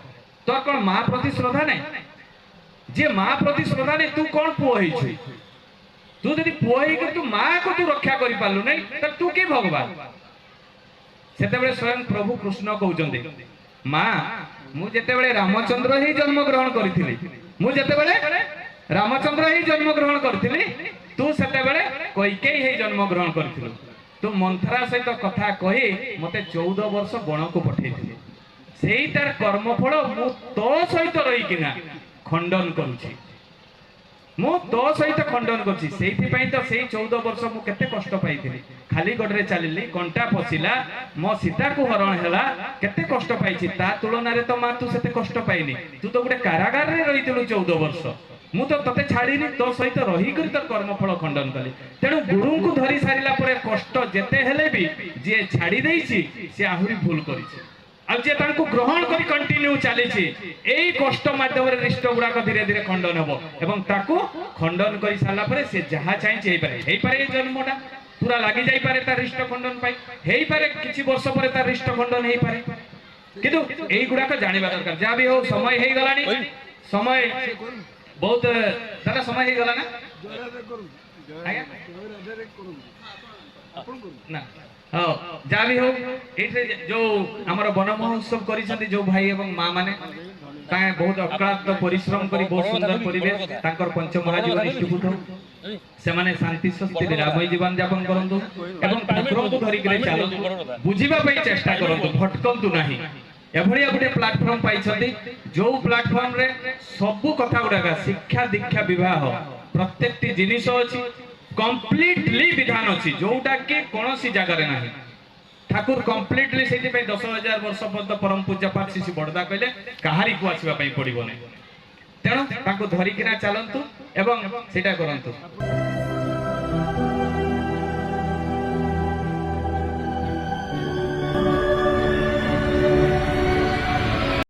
S2: तोर कोन मां प्रति श्रद्धा नै जे मां प्रति श्रद्धा नै तू कोन पुओ हेइ छी तू जदि पुओ हेइ कि तू मां को तू रक्षा करि पालु नै त तू के भगवान सेतेबेले स्वयं प्रभु कृष्ण कहउचंदी मां मु जेतेबेले रामचंद्र ही जन्म ग्रहण करथिली मु जेतेबेले रामचंद्र ही जन्म ग्रहण करथिली तू सेतेबेले कैकेयी ही जन्म ग्रहण करथिलु तू मंथरा सहित कथा कहि मते 14 वर्ष बण को पठेइथिली सेही तार कर्मफल मु तो सहित रही किना खंडन करूची मु तो सहित खंडन करछि सेही पई तो सेही 14 वर्ष मु केते कष्ट पाइथिली खाली गडरे चलिली कंटा पसिला मो सीता को हरण हैला केते कष्ट पाइछि ता तुलना रे तो मा तू सेते कष्ट पाइनी तू तो गुटे कारागार रे रहिथिलु 14 वर्ष मु तो तते छाड़ीनी तो सहित रही करी तो कर्मफल खंडन कली तेणु गुरु को धरी सारिला परे कष्ट जेते हेले भी जे छाड़ी देइछि से आहुरी भूल करिछि अब जे तांको ग्रहण करी कंटिन्यू चलीछि एई कष्ट माध्यम रे रिष्ट गुडा को धीरे धीरे खंडन हबो एवं ताको खंडन करी साला परे से जहा चाहिए हेई पारे जन्मटा पूरा लागि जाई पारे तार रिष्ट खंडन पाई हेई पारे किछि वर्ष परे तार रिष्ट खंडन हेई पारे किंतु एई गुडा को जानिबा दरकार जा भी हो समय हेई गलानी समय बहुत दादा समय हेई गला ना ना हाँ जा भी हो ये जो आमर वन महोत्सव करिसेंती जो भाई एवं माँ माने ताए बहुत अक्लांत परिश्रम करी बहुत सुंदर परिवेश तांकर पंचमहाजीवन इष्टभूत से माने शांति स्वस्ति निरामय जीवन यापन करंतु एवं ठाकुर को धरि करे चलंतु बुझिबा पई चेष्टा करंतु भटकंतु नाही एभलिया गोटे प्लाटफॉर्म पाइछंती जो प्लाटफॉर्म रे सब कथा गुडा शिक्षा दीक्षा विवाह प्रत्येकटी जिनिस अछि
S1: कम्प्लीटली विधान अच्छी जोटा कि कौन सी जगह नहीं ठाकुर कम्प्लीटली से 10,000 वर्ष पर्यंत परम पूज्यपाठ श्री बड़दा कहले कहारी को आसवाई पड़ो नहीं तेणु धरिकिना चलतु एवं सेटा करंतु।